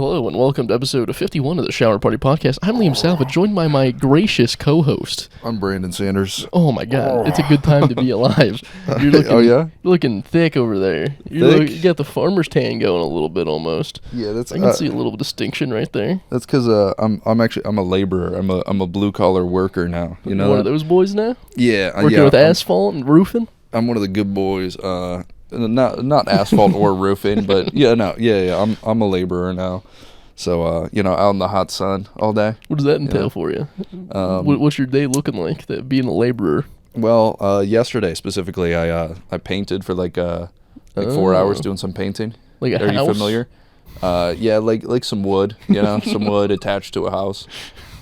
Hello and welcome to episode 51 of the Shower Party Podcast. I'm Liam Salvage, joined by my gracious co-host. I'm Brandon Sanders. Oh my God, it's a good time to be alive. You're looking, you're looking thick over there. You got the farmer's tan going a little bit almost. Yeah, that's. I can see a little distinction right there. That's because I'm a laborer. I'm a blue collar worker now. You know, one of those boys now. Yeah, working with asphalt and roofing. I'm one of the good boys. Not asphalt or roofing, but I'm a laborer now. So out in the hot sun all day. What does that entail for you? What's your day looking like? That being a laborer. Well, yesterday specifically, I painted for like 4 hours doing some painting. Like a Are house? you familiar? Yeah, like some wood. Some wood attached to a house.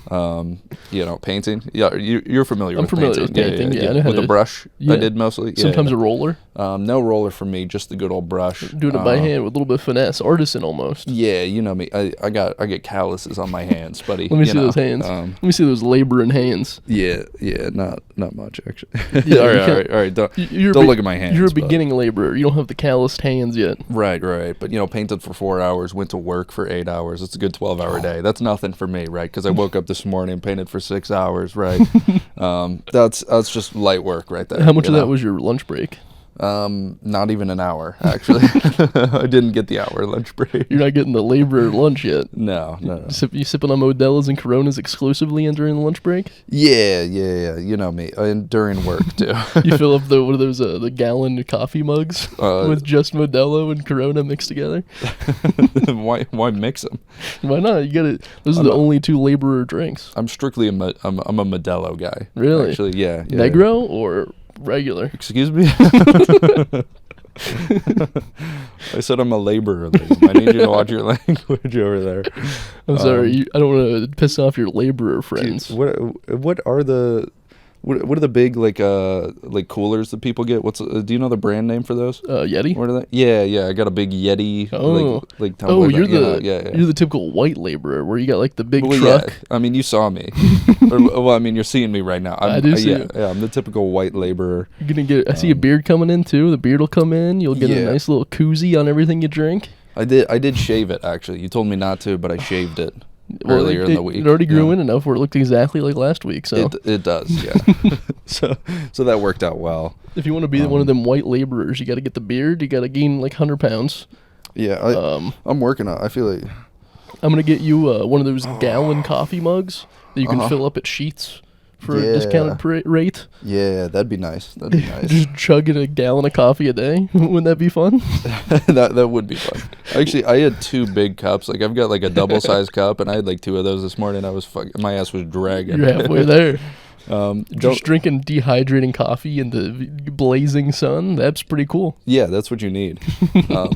Painting. Yeah, you're familiar with painting. I'm familiar with painting, yeah. With a brush, I did mostly. Sometimes a roller? No roller for me, just the good old brush. Doing it by hand with a little bit of finesse, artisan almost. Yeah, you know me. I get calluses on my hands, buddy. Let me see those hands. Let me see those laboring hands. Yeah, not much actually. Yeah, all right. Don't look at my hands. You're a beginning laborer. You don't have the calloused hands yet. Right. But painted for 4 hours, went to work for 8 hours. It's a good 12-hour day. That's nothing for me, right? Because I woke up this morning and painted for 6 hours, right? That's just light work right there. How much of that was your lunch break? Not even an hour, actually. I didn't get the hour lunch break. You're not getting the laborer lunch yet. No. You sipping on Modelo's and Coronas exclusively and during the lunch break? Yeah. You know me. And during work, too. You fill up one of those the gallon coffee mugs with just Modelo and Corona mixed together? Why mix them? Why not? You got it. Those are the only two laborer drinks. I'm strictly I'm a Modelo guy. Really? Actually, yeah. Negro or regular? Excuse me? I said I'm a laborer. I need you to watch your language over there. I'm sorry. I don't want to piss off your laborer friends. What are the big like coolers that people get? Do you know the brand name for those? Yeti. What are they? Yeah. I got a big Yeti. You're the typical white laborer where you got like the big truck. Yeah. I mean, you saw me. You're seeing me right now. I do see you. Yeah, I'm the typical white laborer. You're gonna get. I see a beard coming in too. The beard will come in. You'll get a nice little koozie on everything you drink. I did shave it actually. You told me not to, but I shaved it. Earlier in the week. It already grew in enough where it looked exactly like last week. So it does, yeah. so that worked out well. If you want to be one of them white laborers, you got to get the beard. You got to gain like 100 pounds. Yeah, I'm working on it. I feel like I'm gonna get you one of those gallon coffee mugs that you can fill up at Sheetz for a discounted rate. Yeah, that'd be nice. Just chugging a gallon of coffee a day. Wouldn't that be fun? that would be fun. Actually, I had 2 big cups. Like I've got like a double-sized cup, and I had like 2 of those this morning. My ass was dragging. You're halfway there. Just drinking dehydrating coffee in the blazing sun. That's pretty cool. Yeah, that's what you need.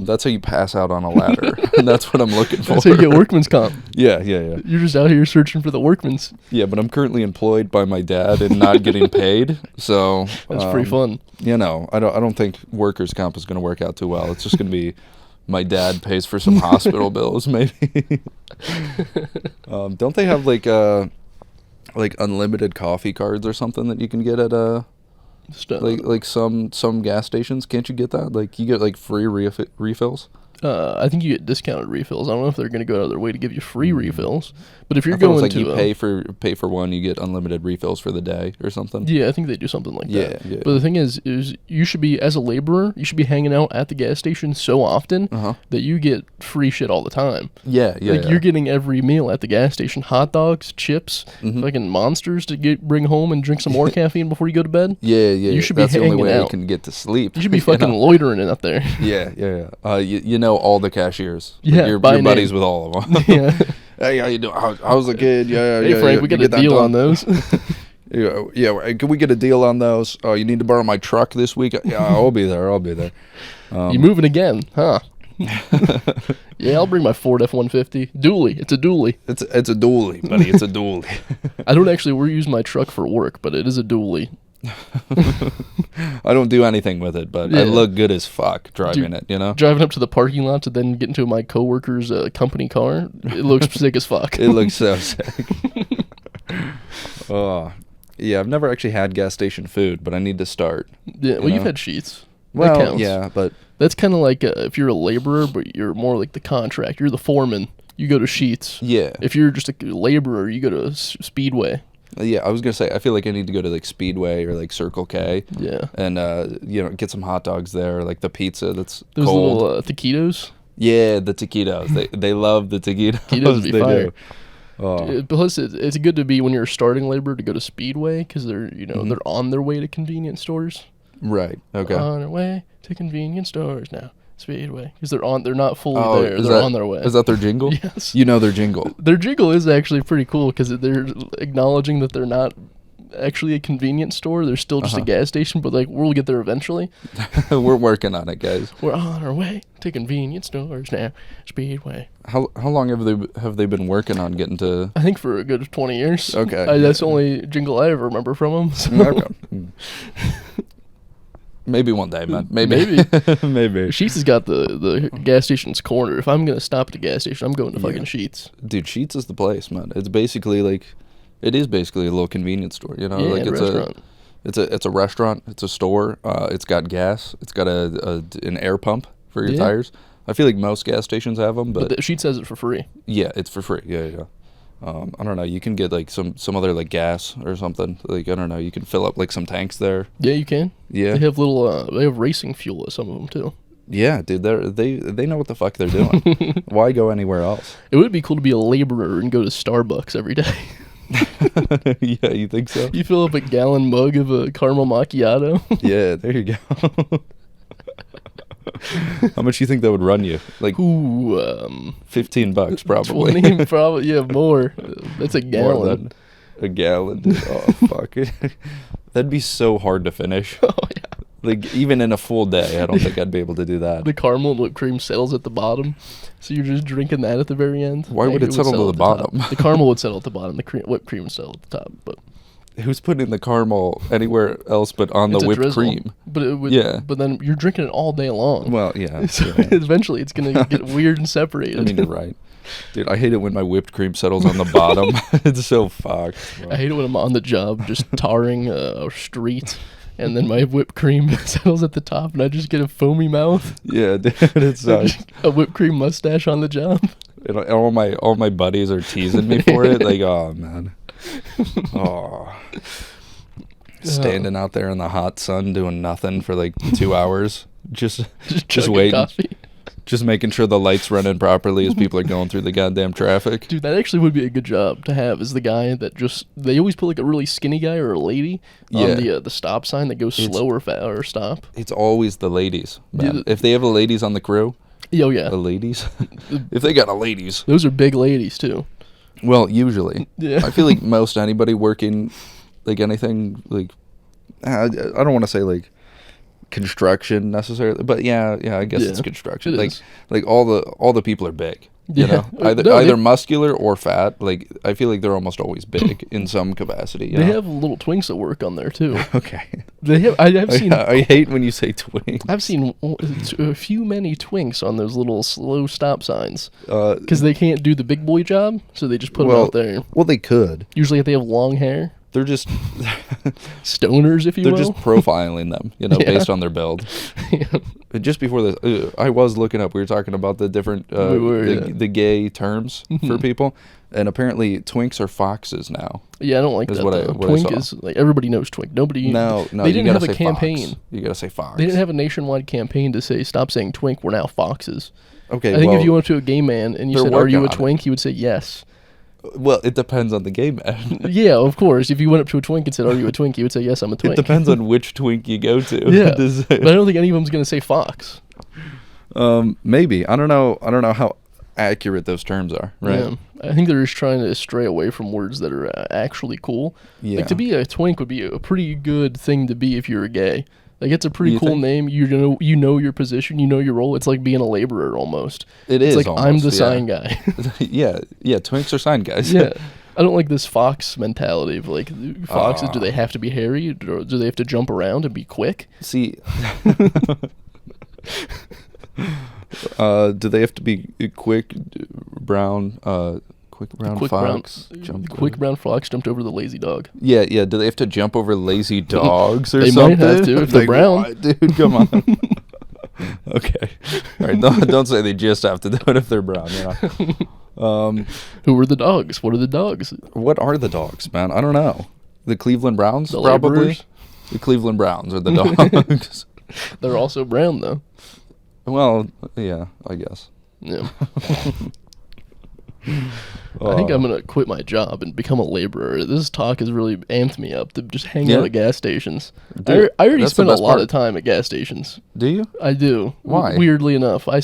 That's how you pass out on a ladder. And that's what I'm looking for. That's how you get workman's comp. Yeah. You're just out here searching for the workman's. Yeah, but I'm currently employed by my dad and not getting paid. So that's pretty fun. I don't think workers' comp is going to work out too well. It's just going to be my dad pays for some hospital bills, maybe. Don't they have like unlimited coffee cards or something that you can get at like some gas stations? Can't you get that? Like you get like free refills? I think you get discounted refills. I don't know if they're going to go out of their way to give you free refills, but if you're going to you pay for one, you get unlimited refills for the day or something. Yeah, I think they do something like that. Yeah. But the thing is you should be, as a laborer, you should be hanging out at the gas station so often that you get free shit all the time. Yeah. You're getting every meal at the gas station: hot dogs, chips, fucking Monsters to bring home and drink some more caffeine before you go to bed. Yeah. You should That's be hanging the only way out. I can get to sleep. You should be fucking loitering in up there. Yeah. You know all the cashiers. Yeah, you're buddies with all of them. Yeah. Hey, how you doing? How's the kid? Yeah. Hey, Frank, we got a deal on those. Yeah. Can we get a deal on those? Oh, you need to borrow my truck this week? Yeah, I'll be there. You moving again, huh? Yeah, I'll bring my Ford F-150. Dually. It's a dually. It's a dually, buddy. It's a dually. I don't actually use my truck for work, but it is a dually. I don't do anything with it, but I look good as fuck driving it, you know? Driving up to the parking lot to then get into my coworker's company car, it looks sick as fuck. It looks so sick. Oh, yeah, I've never actually had gas station food, but I need to start. Yeah, well, you've had Sheetz. Well, that counts. Yeah, but that's kind of like if you're a laborer, but you're more like the contractor. You're the foreman. you go to Sheetz. Yeah. If you're just a laborer, you go to Speedway. Yeah, I was gonna say I feel like I need to go to like Speedway or like Circle K. Yeah. And get some hot dogs there, like the pizza that's those cold. little taquitos. Yeah, the taquitos. they love the taquitos. Taquitos be fire. Do. Oh. Plus, it's good to be when you're a starting laborer to go to Speedway because they're Mm-hmm. they're on their way to convenience stores. Right. Okay. On their way to convenience stores now. Speedway, because they're not fully there. Is They're that, on their way. Is that their jingle? Yes. You know their jingle. Their jingle is actually pretty cool because they're acknowledging that they're not actually a convenience store. They're still just a gas station, but like we'll get there eventually. We're working on it, guys. We're on our way to convenience stores now. Speedway. How long have they been working on getting to? I think for a good 20 years. Okay. That's the only jingle I ever remember from them. So. Maybe one day, man. Maybe. Maybe. Sheetz has got the gas station's corner. If I'm going to stop at a gas station, I'm going to fucking Sheetz. Dude, Sheetz is the place, man. It's basically like, it is basically a little convenience store, you know? Yeah, like it's restaurant. It's a restaurant. It's a store. It's got gas. It's got an air pump for your tires. I feel like most gas stations have them, but Sheetz has it for free. Yeah, it's for free. Yeah. I don't know. You can get like some other like gas or something. Like I don't know. You can fill up like some tanks there. Yeah, you can. Yeah. They have little. They have racing fuel at some of them too. Yeah, dude. They know what the fuck they're doing. Why go anywhere else? It would be cool to be a laborer and go to Starbucks every day. Yeah, you think so? You fill up a gallon mug of a caramel macchiato. Yeah, there you go. How much do you think that would run you? Like $15 probably. 20 probably. Yeah, more. That's a gallon. More than a gallon. Dude. Oh fuck it. That'd be so hard to finish. Oh yeah. Like even in a full day, I don't think I'd be able to do that. The caramel and whipped cream settles at the bottom, so you're just drinking that at the very end. Why would it settle to the bottom? The caramel would settle at the bottom. The whipped cream would settle at the top. But who's putting the caramel anywhere else but on the whipped cream? But it would, But then you're drinking it all day long. Well, yeah. So eventually it's gonna get weird and separated. I mean, you're right. Dude, I hate it when my whipped cream settles on the bottom. It's so fucked. Wow. I hate it when I'm on the job just tarring a street, and then my whipped cream settles at the top, and I just get a foamy mouth. Yeah, dude, it sucks. A whipped cream mustache on the job. And all my buddies are teasing me for it. Like, oh man, standing out there in the hot sun doing nothing for like 2 hours, just waiting. Coffee. Just making sure the light's running properly as people are going through the goddamn traffic. Dude, that actually would be a good job to have, is the guy that they always put like a really skinny guy or a lady on the stop sign that goes slow or stop. It's always the ladies, man. If they have the ladies on the crew. Oh, yeah. The ladies? If they got a ladies. Those are big ladies, too. Well, usually. Yeah. I feel like most anybody working, like anything, like, I don't want to say like, construction necessarily, but yeah, I guess it's construction. Like all the people are big. You know, either muscular or fat. Like I feel like they're almost always big in some capacity. They have little twinks that work on there too. Okay. They have. I've seen. I hate when you say twinks. I've seen a few many twinks on those little slow stop signs because they can't do the big boy job, so they just put them out there. Well, they could. Usually, if they have long hair. They're just stoners, if you will. They're just profiling them, based on their build. Just before this, I was looking up. We were talking about the different, the gay terms for people, and apparently twinks are foxes now. Yeah, I don't like that. Twink is like everybody knows twink. Nobody. No. They didn't have a campaign. Fox. You gotta say fox. They didn't have a nationwide campaign to say stop saying twink. We're now foxes. Okay. I think if you went to a gay man and you said, "Are you a twink?" he would say yes. Well, it depends on the gay man. Yeah, of course. If you went up to a twink and said, "Are you a twink?" he would say, "Yes, I'm a twink." It depends on which twink you go to. Yeah, but I don't think any of them's gonna say fox. Maybe. I don't know how accurate those terms are. Right. Yeah. I think they're just trying to stray away from words that are actually cool. Yeah. Like to be a twink would be a pretty good thing to be if you're a gay. Like it's a pretty cool name. You know your position. You know your role. It's like being a laborer almost. It's like almost, I'm the sign guy. Yeah. Twinks are sign guys. Yeah. I don't like this fox mentality of like foxes. Do they have to be hairy, or do they have to jump around and be quick? See. Do they have to be quick brown? Quick brown fox. Quick brown fox jumped over the lazy dog. Yeah. Do they have to jump over lazy dogs or they something? They might have to if they're brown. What, dude, come on. Okay. All right. Don't say they just have to do it if they're brown. Who were the dogs? What are the dogs? What are the dogs, man? I don't know. The Cleveland Browns, The probably. laborers? The Cleveland Browns are the dogs. They're also brown, though. Well, yeah, I guess. Yeah. I think I'm gonna quit my job and become a laborer. This talk has really amped me up to just hang out at gas stations. Dude, I already that's spend the a best lot part. of time at gas stations. Do you? I do. Why? Weirdly enough, I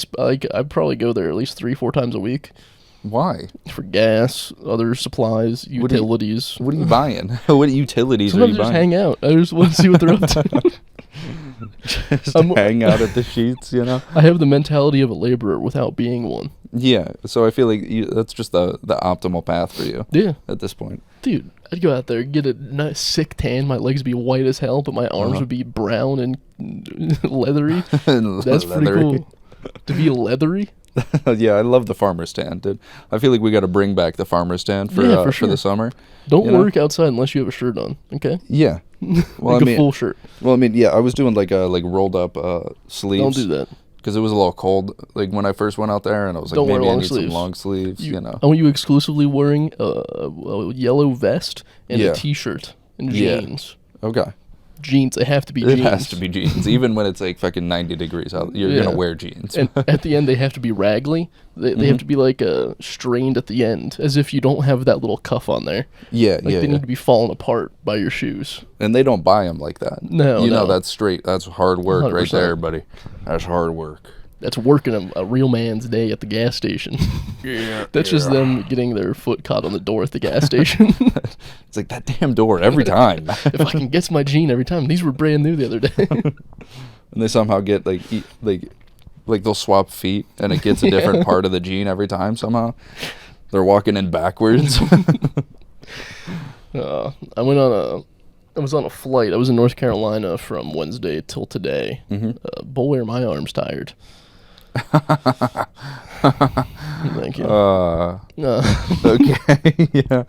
probably go there at least 3-4 times a week Why? for gas, other supplies, utilities. What are you buying? What utilities Sometimes are you just buying? hang out. I just want to see what they're up to. Just hang out at the sheets, you know? I have the mentality of a laborer without being one. Yeah, so I feel like that's just the optimal path for you Yeah. at this point. Dude, I'd go out there, get a nice sick tan, my legs be white as hell, but my arms would be brown and leathery. That's pretty cool. To be leathery? Yeah, I love the farmer's stand, dude. I feel like we got to bring back the farmer's stand for Yeah, for for the sure. summer. Don't You know? work outside unless you have a shirt on, okay? Yeah. Well, Like I mean, a full shirt. well, I mean, yeah, I was doing like rolled up sleeves. Don't do that. Because it was a little cold, like when I first went out there, and I was like, Don't wear maybe I long need some sleeves. long sleeves, you know. I want you exclusively wearing a yellow vest and Yeah. a t-shirt and Yeah. jeans. Okay. Jeans, they have to be It jeans. has to be jeans, even when it's like fucking 90 degrees out. You're Yeah. gonna wear jeans. And at the end, they have to be raggly. They have to be like strained at the end, as if you don't have that little cuff on there. Yeah, Like yeah, they yeah. need to be falling apart by your shoes. And they don't buy them like that. No, you know no. that's straight. That's hard work right 100%. there, buddy. That's hard work. That's working a real man's day at the gas station. Yeah, That's just them getting their foot caught on the door at the gas station. It's like that damn door every time. If I can get my jean every time. These were brand new the other day. And they somehow get like they'll swap feet, and it gets a different part of the jean every time. Somehow, they're walking in backwards. I was on a flight. I was in North Carolina from Wednesday till today. Boy, are my arms tired. Thank you. Okay, yeah.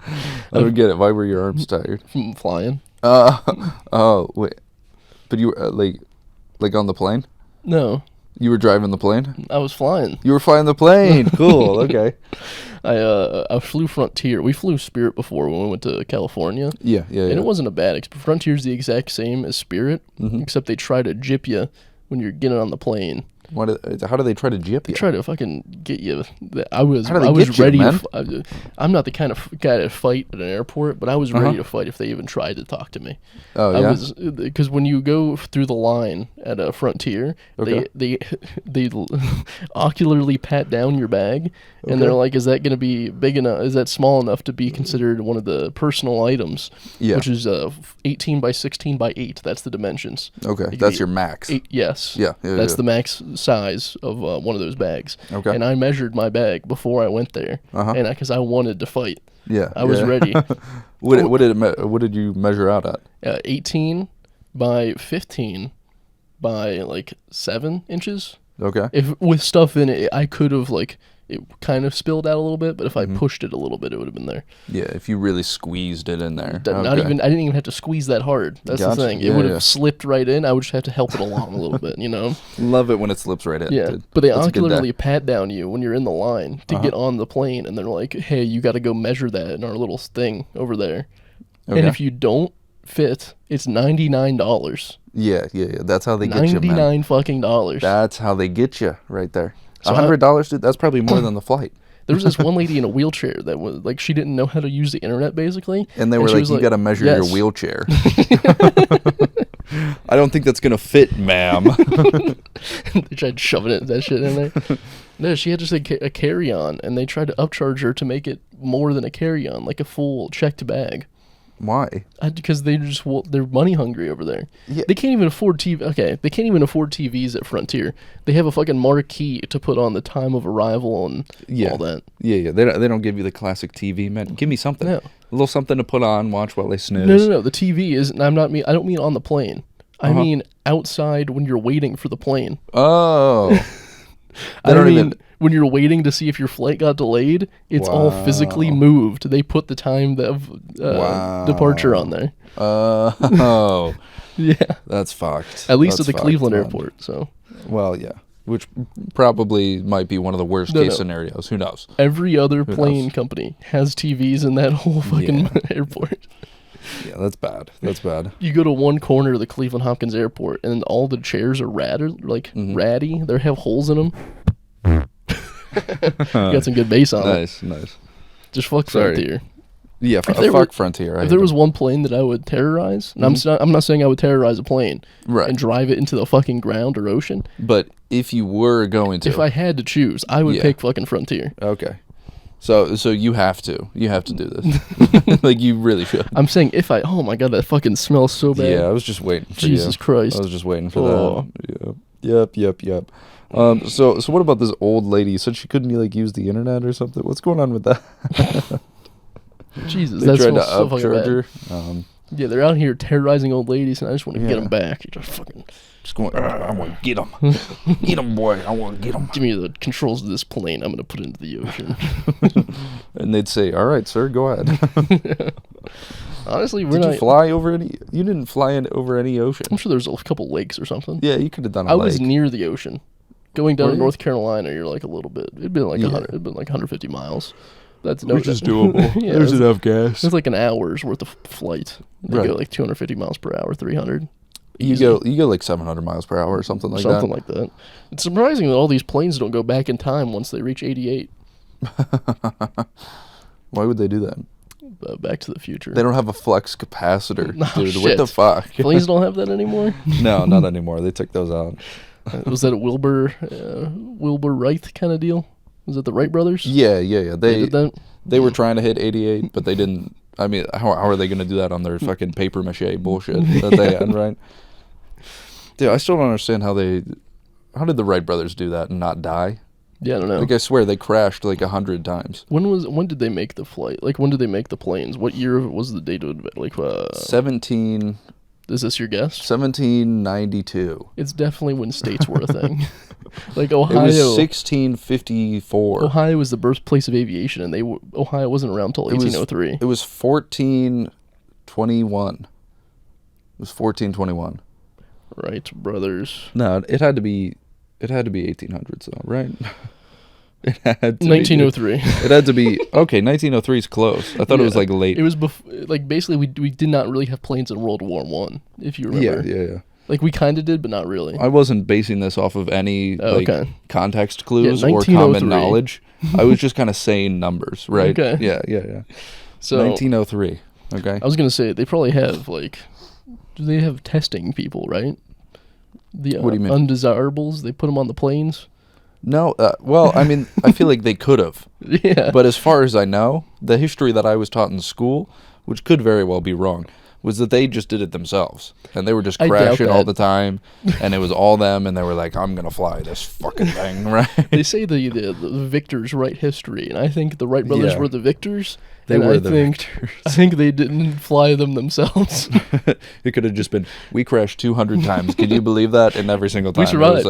I don't get it. Why were your arms tired? From flying? Oh wait, but you were like on the plane? No, You were driving the plane? I was flying. You were flying the plane. Cool. Okay. I flew Frontier. We flew Spirit before when we went to California. Yeah, yeah, And yeah. it wasn't a bad experience. Frontier's the exact same as Spirit, except they try to jip you when you're getting on the plane. How do they try to jip you? Try to fucking get you. I was How do they I was get you, ready. man? I'm not the kind of guy to fight at an airport, but I was ready to fight if they even tried to talk to me. Oh, I yeah? was because when you go through the line at a Frontier, Okay. they ocularly pat down your bag, and they're like, "Is that going to be big enough? Is that small enough to be considered one of the personal items?" Yeah. Which is 18 by 16 by 8. That's the dimensions. Okay, It could that's be your max. 8, yes. Yeah, yeah, That's yeah. the max size of one of those bags. Okay. And I measured my bag before I went there, and because I wanted to fight. Yeah, I was yeah. ready. What did you measure out at? 18 by 15 by like 7 inches. Okay. If with stuff in it, I could have like it kind of spilled out a little bit, but if I pushed it a little bit, it would have been there. Yeah, if you really squeezed it in there. Not Okay. even I didn't even have to squeeze that hard. That's Gotcha. the thing. It Yeah, would have yeah. slipped right in. I would just have to help it along a little bit, you know. Love it when it slips right in. Yeah, dude. but they That's a good ocularly day. pat down you when you're in the line to get on the plane, and they're like, "Hey, you got to go measure that in our little thing over there." Okay. And if you don't fit, it's $99. Yeah, yeah, yeah. That's how they get you, man. $99 fucking dollars. That's how they get you right there. So $100, dude. That's probably more than the flight. There was this one lady in a wheelchair that was like, she didn't know how to use the internet basically, And they were she like, was "You got to measure your "Yes." wheelchair." I don't think that's gonna fit, ma'am. They tried shoving that shit in there. No, she had just a carry-on, and they tried to upcharge her to make it more than a carry-on, like a full checked bag. Why? Because they're money hungry over there. Yeah. They can't even afford TV. Okay, they can't even afford TVs at Frontier. They have a fucking marquee to put on the time of arrival and all that. Yeah, yeah. They don't give you the classic TV, man. Give me something. No. A little something to put on, watch while they snooze. No. The TV is. I don't mean on the plane. I mean outside when you're waiting for the plane. Oh. I mean when you're waiting to see if your flight got delayed. It's all physically moved. They put the time of departure on there. Oh. Yeah. That's fucked. At least That's at the fucked, Cleveland man. airport. So. Well, yeah. which probably might be one of the worst case scenarios. Who knows? Every other plane company has TVs in that whole fucking airport. Yeah, that's bad. That's bad. You go to one corner of the Cleveland Hopkins Airport, and all the chairs are ratty. They have holes in them. You got some good bass on it. Nice. Just fuck Frontier. Yeah, fuck Frontier. If there was one plane that I would terrorize, and I'm not saying I would terrorize a plane and drive it into the fucking ground or ocean. But if you were going to, if I had to choose, I would pick fucking Frontier. Okay. So you have to do this. Like, you really should. I'm saying oh my god, that fucking smells so bad. Yeah, I was just waiting for Jesus Christ. I was just waiting for that. Yep. So what about this old lady? You said she couldn't use the internet or something? What's going on with that? Jesus, they tried to so upcharge her. Yeah, they're out here terrorizing old ladies, and I just want to get them back. You're just fucking... I want to get them. Get them, boy. I want to get them. Give me the controls of this plane. I'm going to put it into the ocean. And they'd say, all right, sir, go ahead. Honestly, Did you fly over any... You didn't fly over any ocean. I'm sure there's a couple lakes or something. Yeah, you could have done a lake. I was near the ocean. Going down to North Carolina, you're like a little bit... It'd been like 150 miles. Which is doable. Yeah, there's enough gas. It's like an hour's worth of flight. They go like 250 miles per hour, 300. You go like 700 miles per hour or something like that. Something like that. It's surprising that all these planes don't go back in time once they reach 88. Why would they do that? Back to the Future. They don't have a flex capacitor, dude. Shit. What the fuck? Planes don't have that anymore? No, not anymore. They took those out. Was that a Wilbur Wright kind of deal? Was it the Wright brothers? Yeah. They did that? They were trying to hit 88, but they didn't. I mean, how are they going to do that on their fucking paper mache bullshit that they had, right? Dude, I still don't understand how did the Wright brothers do that and not die? Yeah, I don't know. Like, I swear they crashed like 100 times. When did they make the flight? Like, when did they make the planes? What year was the date of it? Like, 17. Is this your guess? 1792. It's definitely when states were a thing. Like Ohio. It was 1654. Ohio was the birthplace of aviation, and Ohio wasn't around until 1803. It was 1421. It was 1421. Right, brothers. No, it had to be 1800s though, right? It had to 1903. It had to be okay. 1903 is close. I thought it was like late. It was like basically we did not really have planes in World War I, if you remember. Yeah. Like we kind of did, but not really. I wasn't basing this off of any context clues or 1903. common knowledge. I was just kind of saying numbers, right? Okay. Yeah. So 1903. Okay. I was gonna say they probably have do they have testing people, right? The what do you mean? Undesirables. They put them on the planes. No, well, I mean, I feel like they could have. Yeah. But as far as I know, the history that I was taught in school, which could very well be wrong, was that they just did it themselves. And they were just crashing all the time. And it was all them, and they were like, I'm going to fly this fucking thing, right? They say the victors write history, and I think the Wright brothers were the victors. They were the victors. I think they didn't fly them themselves. It could have just been, we crashed 200 times. Can you believe that? And every single time we survived.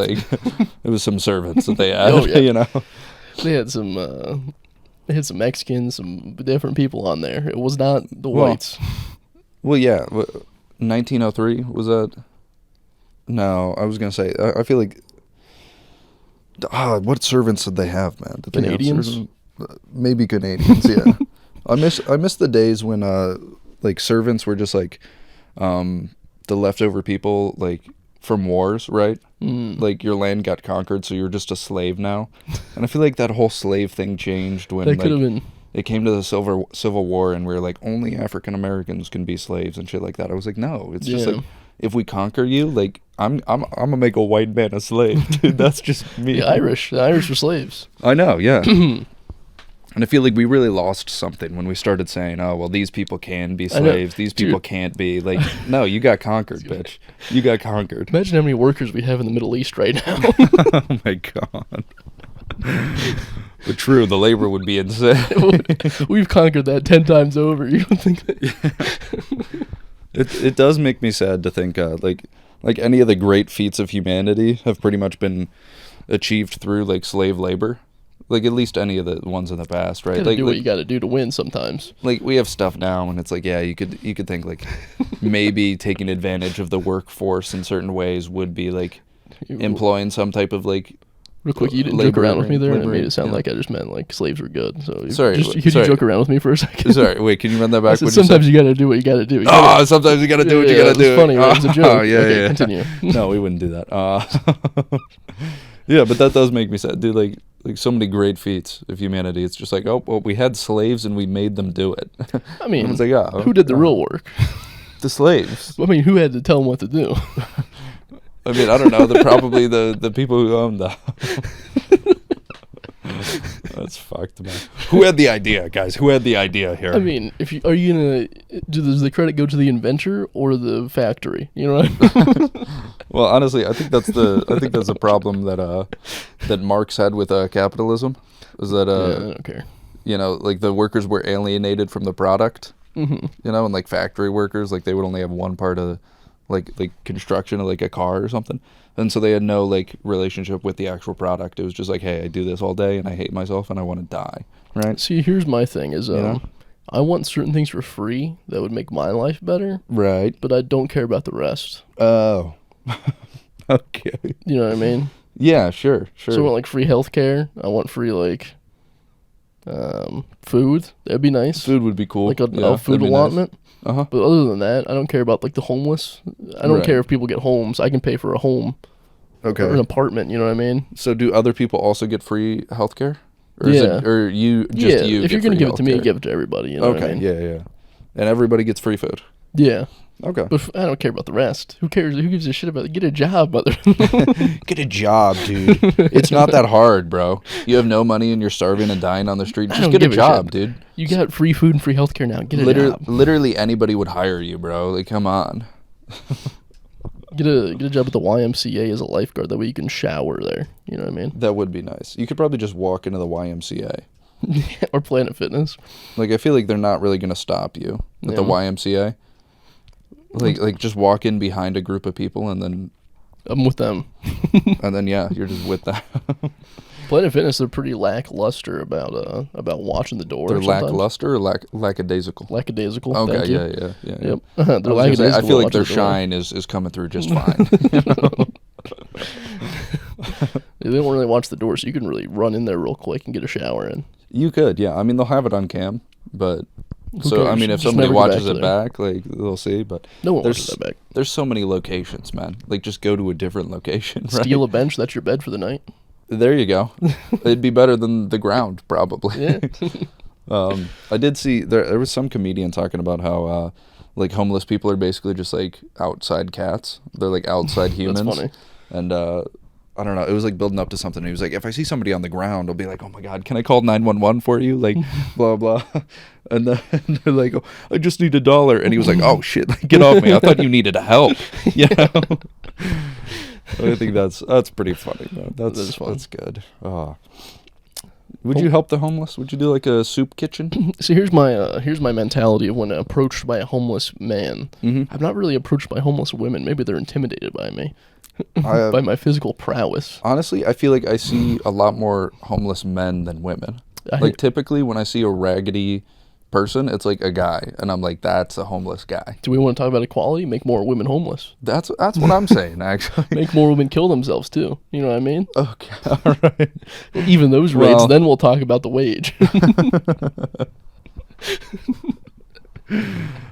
It was some servants that they had, you know? They had some Mexicans, some different people on there. It was not the whites. Well, yeah. 1903, was that? No, I was going to say, I feel like, what servants did they have, man? Did Canadians? They have maybe Canadians, yeah. I miss the days when servants were just like the leftover people like from wars, right? Like your land got conquered, so you're just a slave now. And I feel like that whole slave thing changed when that could have been. It came to the Civil War, and we were like, only African Americans can be slaves and shit like that. I was like, no, it's just like, if we conquer you, like I'm gonna make a white man a slave, dude. That's just me. The Irish were slaves. I know, yeah. And I feel like we really lost something when we started saying, oh, well, these people can be slaves. These people can't be. Like, no, you got conquered, bitch. You got conquered. Imagine how many workers we have in the Middle East right now. Oh, my God. But true, the labor would be insane. We've conquered that 10 times over. You don't think that? It does make me sad to think, like any of the great feats of humanity have pretty much been achieved through, like, slave labor. Like, at least any of the ones in the past, right? You gotta do what like, you gotta do to win sometimes. Like, we have stuff now, and it's like, yeah, you could think, like, maybe taking advantage of the workforce in certain ways would be, like, employing some type of, like, Real quick, you didn't joke around with me there, and it made it sound like I just meant like slaves were good. So sorry, could you joke around with me for a second? Sorry, wait, can you run that back? Sometimes you gotta do what you gotta do. Sometimes you gotta do what you gotta do. It's funny, right? It's a joke. Okay, continue. No, we wouldn't do that. Yeah, but that does make me sad, dude. Like so many great feats of humanity. It's just like, oh, well, we had slaves and we made them do it. I mean, it's like, who did the real work? The slaves. I mean, who had to tell them what to do? I mean, I don't know. Probably the people who owned them. That's fucked, man. Who had the idea, guys? Who had the idea here? I mean, are you gonna does the credit go to the inventor or the factory? You know what? Well, honestly, I think that's a problem that Marx had with capitalism. Is that I don't care. You know, like the workers were alienated from the product. Mm-hmm. You know, and like factory workers, like they would only have one part of like construction of like a car or something, and so they had no like relationship with the actual product. It was just like, hey, I do this all day and I hate myself and I want to die, right? See, here's my thing is I want certain things for free that would make my life better, right? But I don't care about the rest. Oh. Okay. You know what I mean? Yeah, sure. So I want like free healthcare. I want free like food. That'd be nice. Food would be cool. Like a food allotment. Nice. Uh-huh. But other than that, I don't care about like the homeless. I don't care if people get homes. I can pay for a home. Okay. Or an apartment, you know what I mean? So do other people also get free healthcare? Or yeah. Or you just you? If you're gonna give it to me, give it to everybody. You know what I mean? Yeah. And everybody gets free food. Yeah. Okay. But I don't care about the rest. Who cares? Who gives a shit about it? Get a job, mother. Get a job, dude. It's not that hard, bro. You have no money and you're starving and dying on the street. Just get a job, dude. You got free food and free healthcare now. Get a job. Literally anybody would hire you, bro. Like, come on. Get a job at the YMCA as a lifeguard. That way you can shower there. You know what I mean? That would be nice. You could probably just walk into the YMCA. Or Planet Fitness. Like, I feel like they're not really going to stop you at the YMCA. Like just walk in behind a group of people and then... I'm with them. And then, yeah, you're just with them. Planet Fitness, they're pretty lackluster about watching the door. They're sometimes. lackluster or lackadaisical? Lackadaisical. Okay, yeah. Yep. They're lackadaisical. I feel like their shine is coming through just fine. You know? They don't really watch the door, so you can really run in there real quick and get a shower in. You could, yeah. I mean, they'll have it on cam, but... So, I mean, if somebody watches it back, like, they'll see, but... No one watches that back. There's so many locations, man. Like, just go to a different location, right? Steal a bench, that's your bed for the night. There you go. It'd be better than the ground, probably. Yeah. I did see... There was some comedian talking about how, like, homeless people are basically just, like, outside cats. They're, like, outside humans. That's funny. And, I don't know. It was like building up to something. He was like, if I see somebody on the ground, I'll be like, oh my God, can I call 911 for you? Like, blah, blah. And then they're like, oh, I just need $1. And he was like, oh shit, get off me. I thought you needed help. You know? I think that's pretty funny, man. That's good. Would you help the homeless? Would you do like a soup kitchen? So here's my mentality of when approached by a homeless man. Mm-hmm. I'm not really approached by homeless women. Maybe they're intimidated by me. By my physical prowess. Honestly, I feel like I see a lot more homeless men than women. Like typically when I see a raggedy person, it's like a guy, and I'm like, that's a homeless guy. Do we want to talk about equality? Make more women homeless. That's what I'm saying, actually. Make more women kill themselves too. You know what I mean? Okay, all right. Even those rates, then we'll talk about the wage.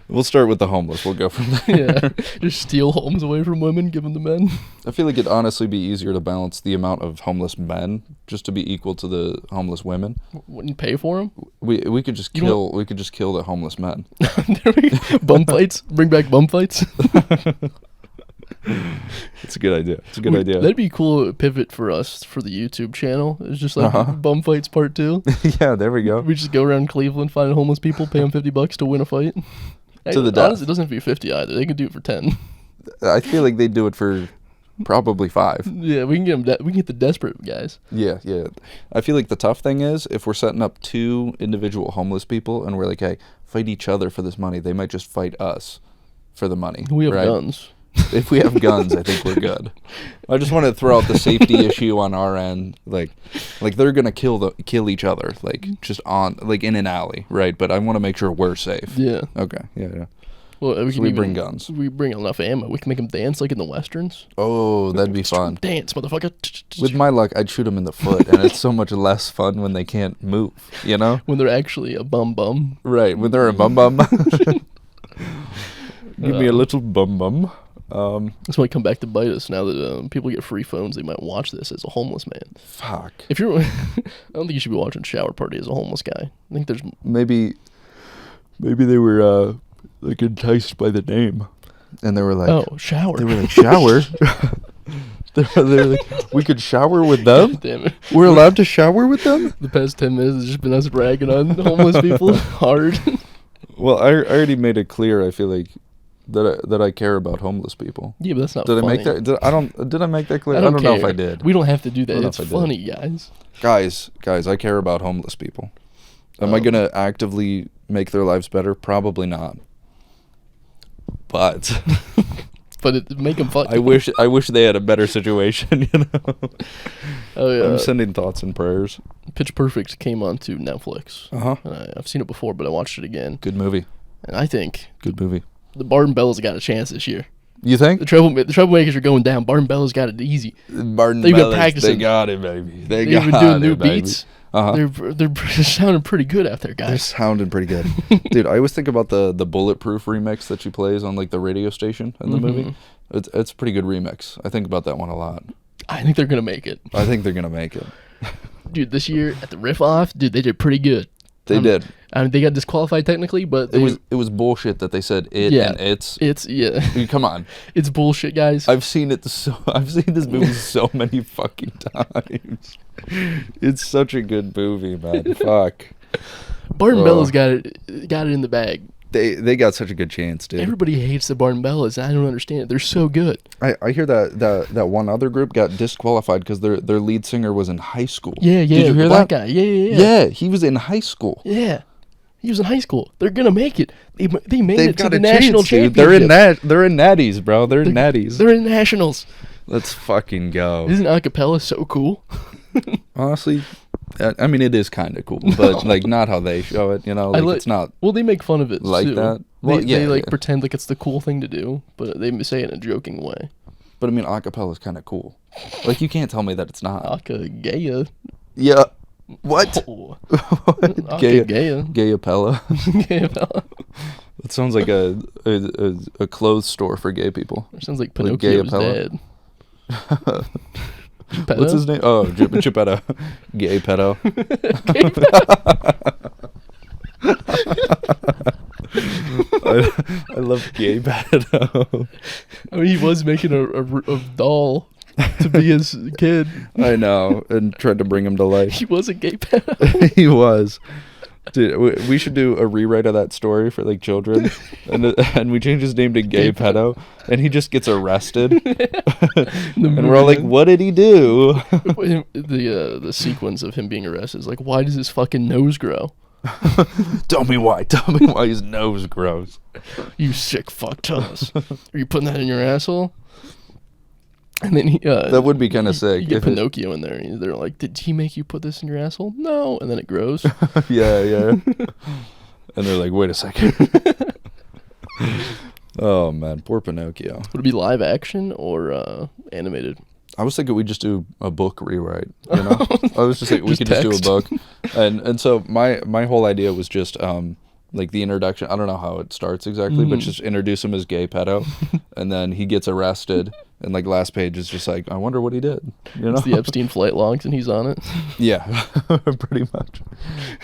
We'll start with the homeless. We'll go from there. Yeah, just steal homes away from women, give them to men. I feel like it'd honestly be easier to balance the amount of homeless men just to be equal to the homeless women. Wouldn't you pay for them? We could just kill the homeless men. Bum fights. Bring back bum fights. It's a good idea. It's a good idea. That'd be a cool pivot for us for the YouTube channel. It's just like Bum Fights Part 2. Yeah, there we go. We just go around Cleveland, find homeless people, pay them $50 to win a fight. To the death. Honestly, it doesn't have to be 50 either. They could do it for 10. I feel like they'd do it for probably 5. Yeah, we can get them. We can get the desperate guys. Yeah. I feel like the tough thing is if we're setting up 2 individual homeless people and we're like, hey, fight each other for this money, they might just fight us for the money. We have guns. If we have guns, I think we're good. I just want to throw out the safety issue on our end. Like they're gonna kill each other, like just on in an alley, right? But I want to make sure we're safe. Yeah. Okay. Yeah. Well, we bring guns. We bring enough ammo. We can make them dance like in the westerns. Oh, that'd be fun. Dance, motherfucker. With my luck, I'd shoot them in the foot, and it's so much less fun when they can't move, you know? When they're actually a bum. Right, when they're a bum. Give me a little bum. This might come back to bite us now that people get free phones. They might watch this as a homeless man. Fuck. If you're, I don't think you should be watching Shower Party as a homeless guy. I think there's maybe they were like enticed by the name, and they were like, "Oh, shower." They were like, "Shower." They're like, "We could shower with them." Damn it. We're allowed to shower with them. The past 10 minutes has just been us ragging on homeless people hard. Well, I already made it clear. I feel like that I care about homeless people. Yeah, but that's not funny. funny. I make that? Did I make that clear? I don't know if I did. We don't have to do that. It's funny, guys. Guys, I care about homeless people. Am I gonna actively make their lives better? Probably not. But make them fun. I wish they had a better situation. You know. Oh yeah. I'm sending thoughts and prayers. Pitch Perfect came onto Netflix. Uh-huh. I've seen it before, but I watched it again. Good movie. And I think good movie. The Barden Bellas got a chance this year. You think? The troublemakers are going down. Barden Bellas got it easy. Barden They've Bellas, been practicing. They got it, baby. They've been doing new baby. beats. Uh-huh. They're sounding pretty good out there, guys. They're sounding pretty good. Dude, I always think about the Bulletproof remix that she plays on like the radio station in the movie. It's a pretty good remix. I think about that one a lot. I think they're going to make it. I think they're going to make it. Dude, this year at the riff off, dude, they did pretty good. They did. I mean, they got disqualified technically, but it was bullshit that they said it and it's. I mean, come on. It's bullshit, guys. I've seen this movie so many fucking times. It's such a good movie, man. Fuck. Barden Bellas got it in the bag. They got such a good chance, dude. Everybody hates the Barden Bellas. I don't understand it. They're so good. I hear that one other group got disqualified because their lead singer was in high school. Yeah. Did you hear that? Guy. Yeah. Yeah, he was in high school. Yeah. He was in high school. They're gonna make it. They made it to the national championship. They're in natties, bro. They're in natties. They're in nationals. Let's fucking go. Isn't acapella so cool? Honestly, I mean it is kind of cool, but like not how they show it. You know, like it's not. Well, they make fun of it like too. that. Well, they pretend like it's the cool thing to do, but they say it in a joking way. But I mean, acapella is kind of cool. Like you can't tell me that it's not. Acagaya. Yeah. What? Oh. Gayapella. Gayapella. It sounds like a clothes store for gay people. It sounds like Pinocchio's dad. What's his name? Oh, Geppetto. Gay pedo. I love gay pedo. I mean, he was making a doll to be his kid. I know, and tried to bring him to life. He was a gay pedo. He was. Dude, we should do a rewrite of that story for like children, and we change his name to Gay Pedo, and he just gets arrested, and we're all like, "What did he do?" The sequence of him being arrested is like, "Why does his fucking nose grow?" Tell me why. Tell me why his nose grows. You sick fuck. Tell us. Are you putting that in your asshole? And then that would be kind of sick. You get Pinocchio in there, and they're like, "Did he make you put this in your asshole?" No, and then it grows. yeah. And they're like, "Wait a second." Oh man, poor Pinocchio. Would it be live action or animated? I was thinking we'd just do a book rewrite. You know, I was just like we could just do a book, and so my whole idea was just like the introduction. I don't know how it starts exactly, but just introduce him as Gay Pedo, and then he gets arrested. And like last page is just like, I wonder what he did. You know, it's the Epstein flight logs, and he's on it. Yeah, pretty much.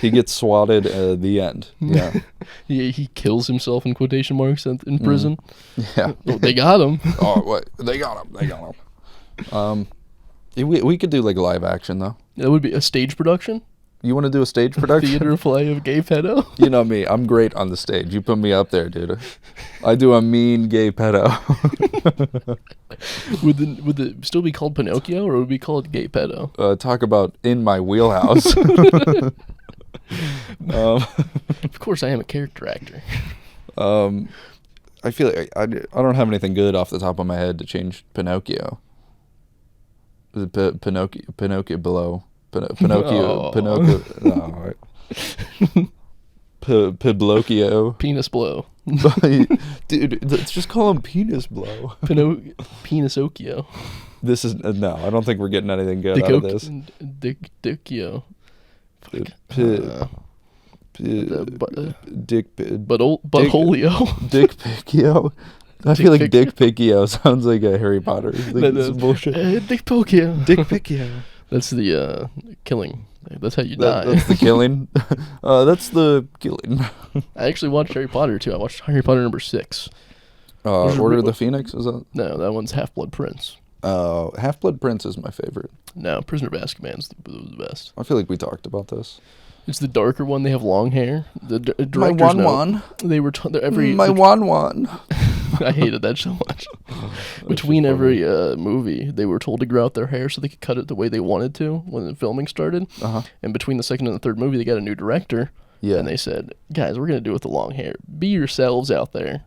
He gets swatted at the end. Yeah, he kills himself in quotation marks in prison. Yeah, well, they got him. Oh, what? They got him. We could do like live action though. That would be a stage production. You want to do a stage production? Theater play of Gay Pedo? You know me. I'm great on the stage. You put me up there, dude. I do a mean Gay Pedo. Would it still be called Pinocchio, or would it be called Gay Pedo? Talk about in my wheelhouse. Of course, I am a character actor. I feel like I don't have anything good off the top of my head to change Pinocchio. Is it Pinocchio below? Pinocchio. No. Piblocchio. Penis blow. Dude, let's just call him Penis Blow. Penisocchio. This is no. I don't think we're getting anything good out of this. Dickio. Buttholio. Dick Picchio. I feel like Dick Picchio sounds like a Harry Potter. Like no. Bullshit. Dick Pocchio. Dick Picchio. That's the killing. That's how you die. That's the killing. That's the killing. I actually watched Harry Potter too. I watched Harry Potter number 6. Order of the Phoenix, is that? No, that one's Half-Blood Prince. Half-Blood Prince is my favorite. No, Prisoner of Azkaban's the best. I feel like we talked about this. It's the darker one. They have long hair. The directors my one. They were my one. I hated that so much. Between every movie, they were told to grow out their hair so they could cut it the way they wanted to when the filming started. And between the second and the third movie, they got a new director. Yeah. And they said, "Guys, we're gonna do it with the long hair. Be yourselves out there."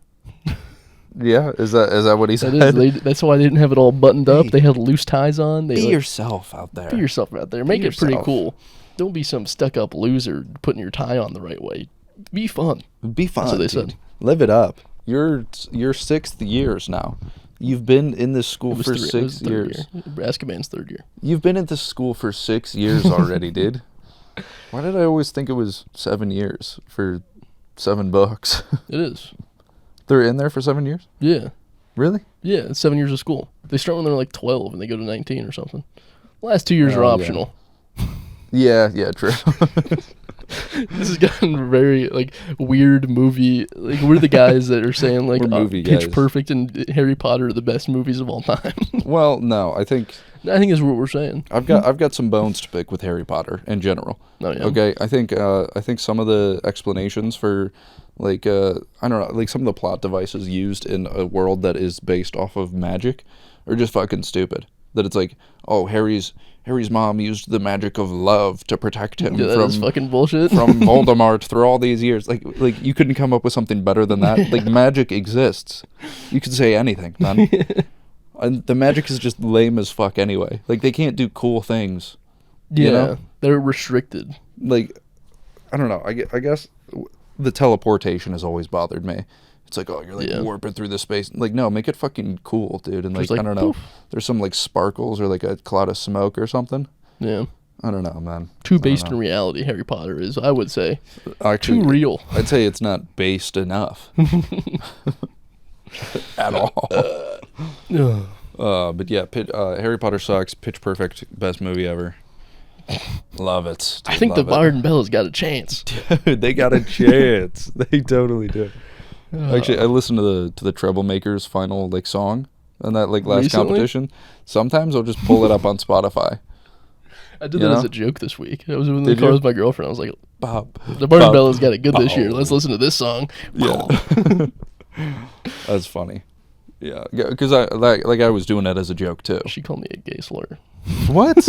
Yeah, is that what he said? That's why they didn't have it all buttoned up. They had loose ties on. Be yourself out there. Be yourself out there. Make it pretty cool. Don't be some stuck-up loser putting your tie on the right way. Be fun. Be fun. That's what they said. Live it up. You're 6th years now. You've been in this school for 6 years. Azkaban's 3rd year. You've been at this school for 6 years already, dude. Why did I always think it was 7 years for 7 books? It is. They're in there for 7 years? Yeah. Really? Yeah, it's 7 years of school. They start when they're like 12 and they go to 19 or something. Last 2 years are optional. Yeah, true. This has gotten very weird movie. We're the guys that are saying Pitch Perfect and Harry Potter are the best movies of all time. Well, no, I think that's what we're saying. I've got some bones to pick with Harry Potter in general. Oh, yeah. Okay, I think some of the explanations for I don't know, some of the plot devices used in a world that is based off of magic are just fucking stupid. That it's like, oh, Harry's mom used the magic of love to protect him from fucking bullshit. From Voldemort through all these years. Like you couldn't come up with something better than that. Like magic exists. You can say anything, man. And the magic is just lame as fuck anyway. Like they can't do cool things. Yeah, you know? They're restricted. Like, I don't know. I guess the teleportation has always bothered me. It's like, oh, you're warping through this space. Like, no, make it fucking cool, dude. And I don't know, there's some sparkles or a cloud of smoke or something. Yeah. I don't know, man. Too based in reality, Harry Potter is, I would say. Actually, too real. I'd say it's not based enough. At all. But yeah, Harry Potter sucks. Pitch Perfect, best movie ever. Love it. I think the Barden Bella's got a chance. Dude, they got a chance. They totally do. Actually, I listened to the Troublemakers final song on that last competition. Sometimes I'll just pull it up on Spotify. I did that as a joke this week. I was in the car with my girlfriend. I was like, the Barden Bella's got it good this year. Let's listen to this song. Yeah. That's funny. Yeah, because I was doing that as a joke too. She called me a gay slur. What?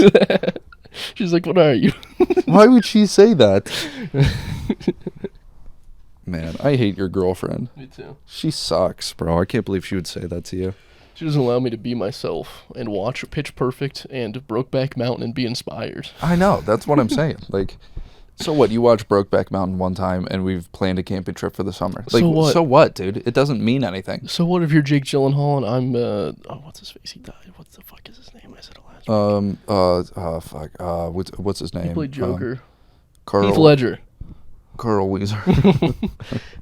She's like, what are you? Why would she say that? Man, I hate your girlfriend. Me too. She sucks, bro. I can't believe she would say that to you. She doesn't allow me to be myself and watch Pitch Perfect and Brokeback Mountain and be inspired. I know. That's what I'm saying. So what? You watch Brokeback Mountain one time and we've planned a camping trip for the summer. So what, dude? It doesn't mean anything. So what if you're Jake Gyllenhaal and I'm, what's his face? He died. What the fuck is his name? I said it last week. What's his name? He played Joker. Heath Ledger. Carl Weezer.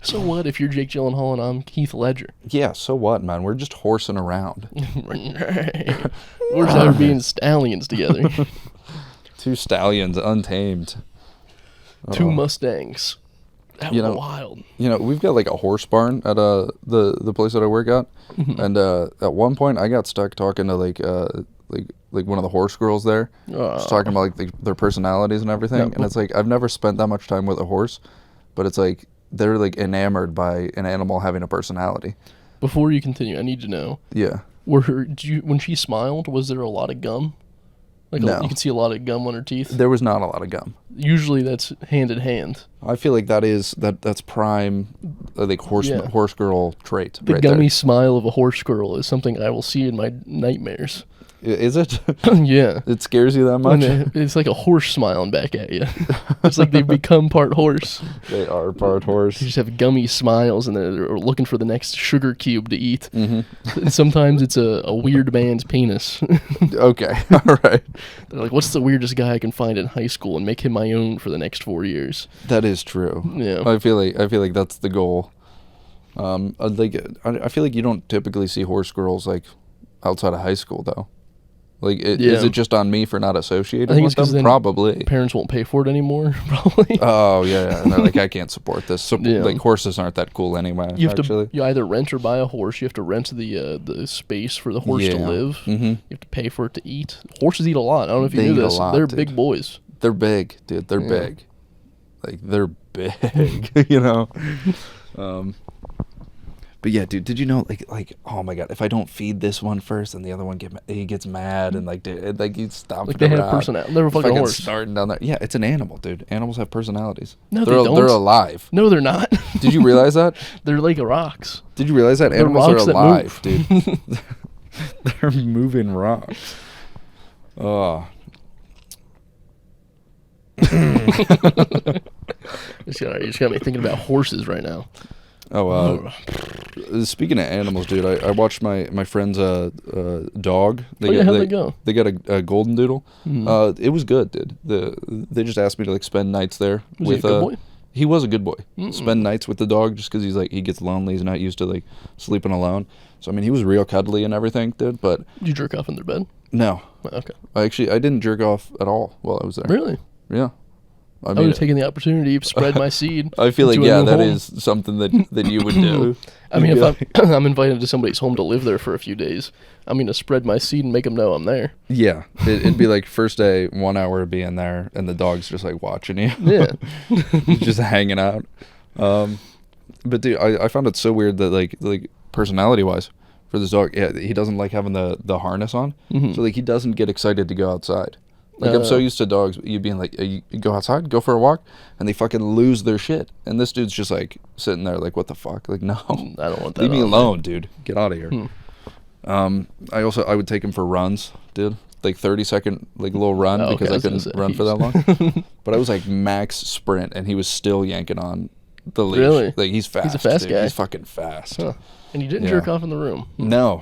So what if you're Jake Gyllenhaal and I'm Heath Ledger? Yeah, so what, man? We're just horsing around. We're just out being stallions together. 2 stallions, untamed. 2 Mustangs. Out in the wild. We've got a horse barn at the place that I work at. And at one point I got stuck talking to one of the horse girls there, just talking about their personalities and everything. Yeah, and it's I've never spent that much time with a horse, but it's they're enamored by an animal having a personality. Before you continue, I need to know. Yeah. When she smiled, was there a lot of gum? No. You can see a lot of gum on her teeth. There was not a lot of gum. Usually that's hand in hand. I feel like that's prime horse girl trait. The gummy smile of a horse girl is something I will see in my nightmares. Is it? Yeah. It scares you that much? It's like a horse smiling back at you. It's like they've become part horse. They are part horse. They just have gummy smiles, and they're looking for the next sugar cube to eat. Mm-hmm. And sometimes it's a weird man's penis. Okay, all right. They're like, what's the weirdest guy I can find in high school and make him my own for the next 4 years? That is true. Yeah. I feel like that's the goal. I feel like you don't typically see horse girls like outside of high school though. Like, is it just on me for not associating with them? Probably. Parents won't pay for it anymore, probably. Oh, yeah. And they're like, I can't support this. So, like, horses aren't that cool anyway, You either rent or buy a horse. You have to rent the space for the horse to live. Mm-hmm. You have to pay for it to eat. Horses eat a lot. I don't know if you knew this. They're big boys. They're big, dude. They're big. Like, they're big, you know? But yeah, dude, did you know, like, oh my god, if I don't feed this one first, and the other one he gets mad, and like, dude, like he's stomping like they around. have personality. They're a fucking horse. Starting down there. Yeah, it's an animal, dude. Animals have personalities. No, they don't. They're alive. No, they're not. Did you realize that? They're like rocks. Did you realize that animals are alive, dude? Move. They're moving rocks. Oh. You just got me thinking about horses right now. Oh, speaking of animals, dude, I watched my friend's dog. How'd they go? They got a golden doodle. Mm-hmm. It was good, dude. They just asked me to like spend nights there. Was he a good boy? He was a good boy. Spend nights with the dog just because he gets lonely. He's not used to like sleeping alone. So I mean, he was real cuddly and everything, dude. But did you jerk off in their bed? No. Okay. I didn't jerk off at all while I was there. Really? Yeah. I would have taken the opportunity to spread my seed. I feel like, that is something that you would do. I mean, if I'm invited to somebody's home to live there for a few days, I'm going to spread my seed and make them know I'm there. Yeah. It'd be like first day, 1 hour of being there, and the dog's just like watching you. Yeah. Just hanging out. But dude, I found it so weird that like personality-wise, for this dog, yeah, he doesn't like having the harness on. Mm-hmm. So like he doesn't get excited to go outside. Like, I'm so used to dogs, you being like, you go outside, go for a walk, and they fucking lose their shit. And this dude's just, like, sitting there like, what the fuck? Like, no. I don't want that. Leave me alone, dude. Get out of here. I would take him for runs, dude. Like, 30-second, like, little run, because I couldn't run for that long. But I was, like, max sprint, and he was still yanking on the leash. Really? Like, he's fast, He's a fast guy. He's fucking fast. Huh. And you didn't jerk off in the room? No.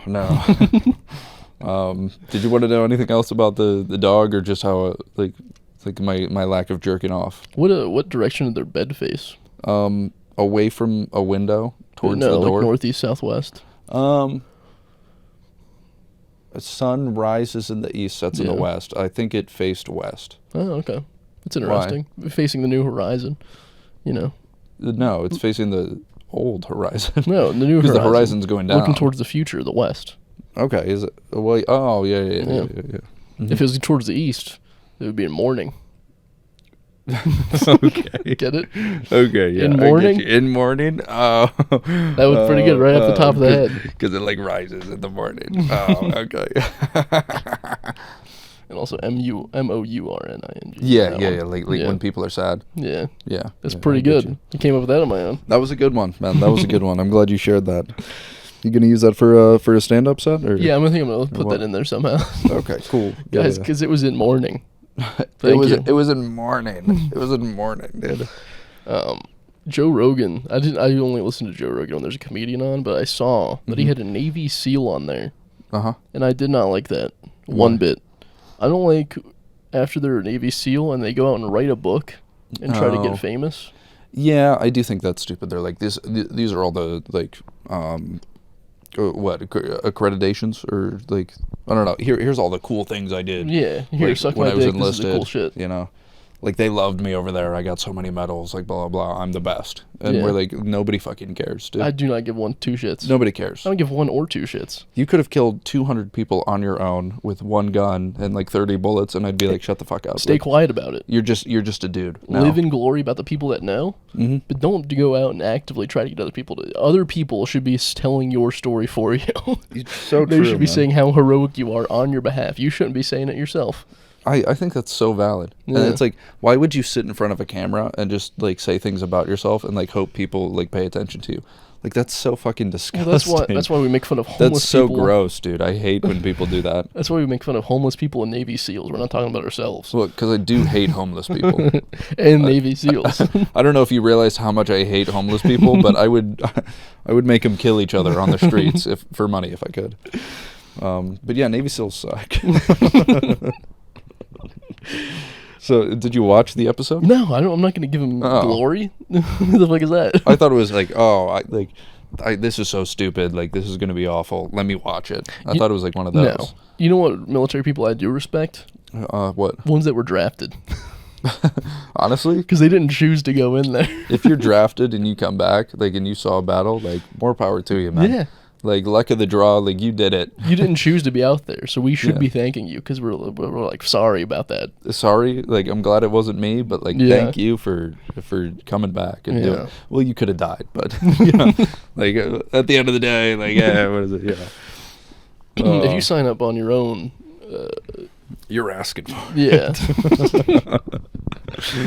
Did you want to know anything else about the dog, or just how like my lack of jerking off? What direction did their bed face? Away from a window towards the door. Like northeast, southwest. The sun rises in the east, sets in the west. I think it faced west. Oh, okay. It's interesting. Why? Facing the new horizon, you know. No, it's facing the old horizon. No, the new horizon. Because the horizon's going down. Looking towards the future, the west. Okay, is it? Well, oh, yeah. Mm-hmm. If it was towards the east, it would be in morning. Okay. Get it? Okay, yeah. In morning? In morning? Oh. That was pretty good, right off the top of the head. Because it, like, rises in the morning. Oh, okay. And also MOURNING. Yeah. Like when people are sad. Yeah. Yeah. That's pretty good. I came up with that on my own. That was a good one, man. That was a good one. I'm glad you shared that. You gonna use that for a stand-up set? Or? Yeah, I'm gonna put that in there somehow. Okay, cool. Guys, because it was in morning. It was in morning. It was in morning, dude. Joe Rogan. I only listen to Joe Rogan when there's a comedian on, but I saw that he had a Navy SEAL on there. And I did not like that one bit. I don't like after they're a Navy SEAL and they go out and write a book and try to get famous. Yeah, I do think that's stupid. They're like these are all the like accreditations, or like, I don't know, here's all the cool things I did. Yeah, here, like, suck when my I was dick, enlisted, this is the cool shit. You know, like, they loved me over there, I got so many medals, like, blah blah blah, I'm the best. And we're like, nobody fucking cares, dude. I do not give 2 shits. Nobody cares. I don't give 1 or 2 shits. You could have killed 200 people on your own with 1 gun and like 30 bullets, and I'd be like, shut the fuck up. Stay like, quiet about it. You're just a dude. Live in glory about the people that know, but don't go out and actively try to get other people to. Other people should be telling your story for you. It's so They true, should be man. saying how heroic you are on your behalf. You shouldn't be saying it yourself. I think that's so valid. Yeah. And it's like, why would you sit in front of a camera and just like say things about yourself and like hope people like pay attention to you? Like, that's so fucking disgusting. Well, that's why we make fun of homeless That's so people. gross, dude. I hate when people do that. That's why we make fun of homeless people and Navy SEALs. We're not talking about ourselves. Well, because I do hate homeless people. And Navy SEAls. I don't know if you realize how much I hate homeless people, but I would make them kill each other on the streets for money if I could. But yeah, Navy SEALs suck. So, did you watch the episode? No, I'm not going to give him glory. What the fuck is that? I thought it was like, this is so stupid. Like, this is going to be awful. Let me watch it. I thought it was like one of those. No. You know what military people I do respect? What? Ones that were drafted. Honestly? Because they didn't choose to go in there. If you're drafted and you come back, like, and you saw a battle, like, more power to you, man. Yeah. Like, luck of the draw, like, you did it. You didn't choose to be out there, so we should be thanking you, because we're like sorry about that. Sorry, like, I'm glad it wasn't me, but like, thank you for coming back and doing. Well, you could have died, but you know, like, at the end of the day, like, yeah, what is it? Yeah. If you sign up on your own, you're asking for it. Yeah.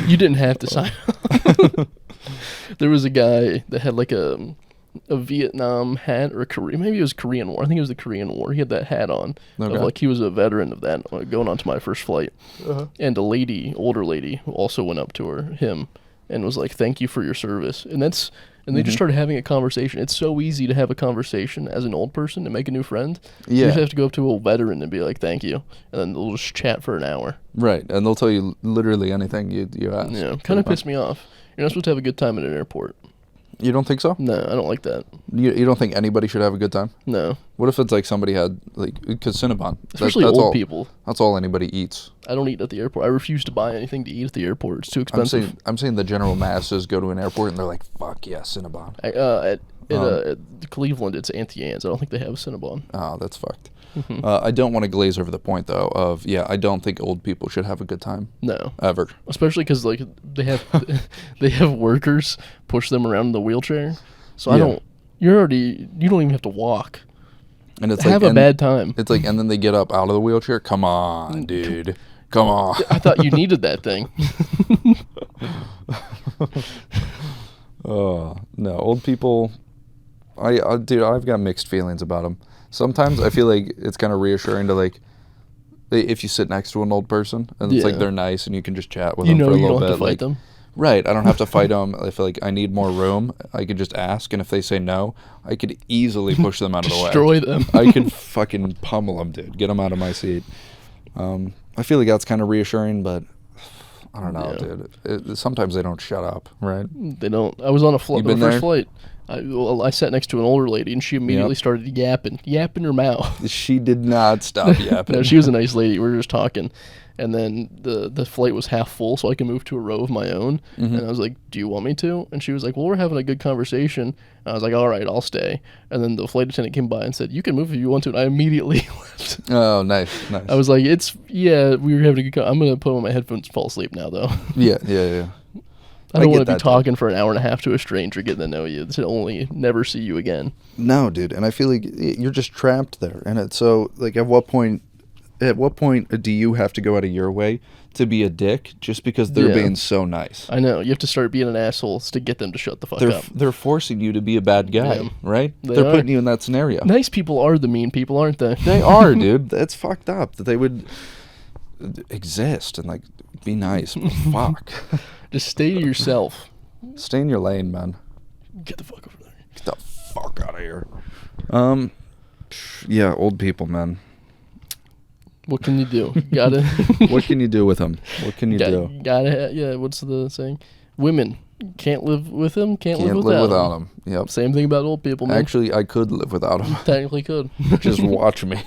You didn't have to sign up. There was a guy that had like a Vietnam hat or a Korean, maybe it was Korean War. I think it was the Korean War. He had that hat on. Okay. Of like he was a veteran of that, going on to my first flight. And a lady, older lady, also went up to him and was like, "Thank you for your service." And they just started having a conversation. It's so easy to have a conversation as an old person to make a new friend. Yeah. You just have to go up to a veteran and be like, "Thank you," and then they'll just chat for an hour. Right, and they'll tell you literally anything you ask. Yeah, kind of pissed me off. You're not supposed to have a good time at an airport. You don't think so? No, I don't like that. You don't think anybody should have a good time? No. What if it's like somebody had, like, because Cinnabon. Especially that's old all, people. That's all anybody eats. I don't eat at the airport. I refuse to buy anything to eat at the airport. It's too expensive. I'm saying the general masses go to an airport and they're like, fuck yeah, Cinnabon. At Cleveland, it's Auntie Anne's. I don't think they have Cinnabon. Oh, that's fucked. I don't want to glaze over the point, though, of, I don't think old people should have a good time. No. Ever. Especially because, like, they have workers push them around in the wheelchair. So you don't even have to walk. And it's have a bad time. It's like, and then they get up out of the wheelchair. Come on, dude. Come on. I thought you needed that thing. Oh, no. Old people, dude, I've got mixed feelings about them. Sometimes I feel like it's kind of reassuring to, like, if you sit next to an old person and it's like they're nice and you can just chat with them for a little bit. You don't have to fight them. Right, I don't have to fight them. If like I need more room, I could just ask, and if they say no, I could easily push them out of the way. Destroy them. I could fucking pummel them, dude. Get them out of my seat. I feel like that's kind of reassuring, but I don't know, dude. Sometimes they don't shut up, right? They don't. I was on a first flight. I sat next to an older lady, and she immediately started yapping her mouth. She did not stop yapping. No, she was a nice lady. We were just talking. And then the flight was half full, so I could move to a row of my own. And I was like, "Do you want me to?" And she was like, "Well, we're having a good conversation." And I was like, "All right, I'll stay." And then the flight attendant came by and said, "You can move if you want to." And I immediately left. Oh, nice. I was like, we were having a good I'm going to put on my headphones and fall asleep now, though. Yeah. I don't want to be talking for an hour and a half to a stranger getting to know you to only never see you again. No, dude. And I feel like you're just trapped there. And it's so, like, at what point do you have to go out of your way to be a dick just because they're being so nice? I know. You have to start being an asshole to get them to shut the fuck up. They're forcing you to be a bad guy, right? They're putting you in that scenario. Nice people are the mean people, aren't they? They are, dude. That's fucked up that they would exist and, like, be nice. Fuck. Just stay to yourself. Stay in your lane, man. Get the fuck over there. Get the fuck out of here. Yeah, old people, man. What can you do? Gotta. What can you do with them? What can you do? What's the saying? Women can't live with them. Can't live without without them. Yep. Same thing about old people, man. Actually, I could live without them. Technically could. Just watch me.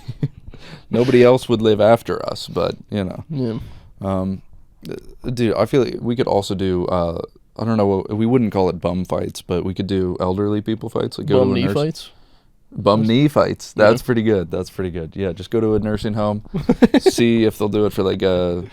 Nobody else would live after us, but you know. Yeah. Dude, I feel like we could also do. I don't know. We wouldn't call it bum fights, but we could do elderly people fights. Like bum knee fights. Bum knee fights. That's pretty good. Yeah, just go to a nursing home, see if they'll do it for like a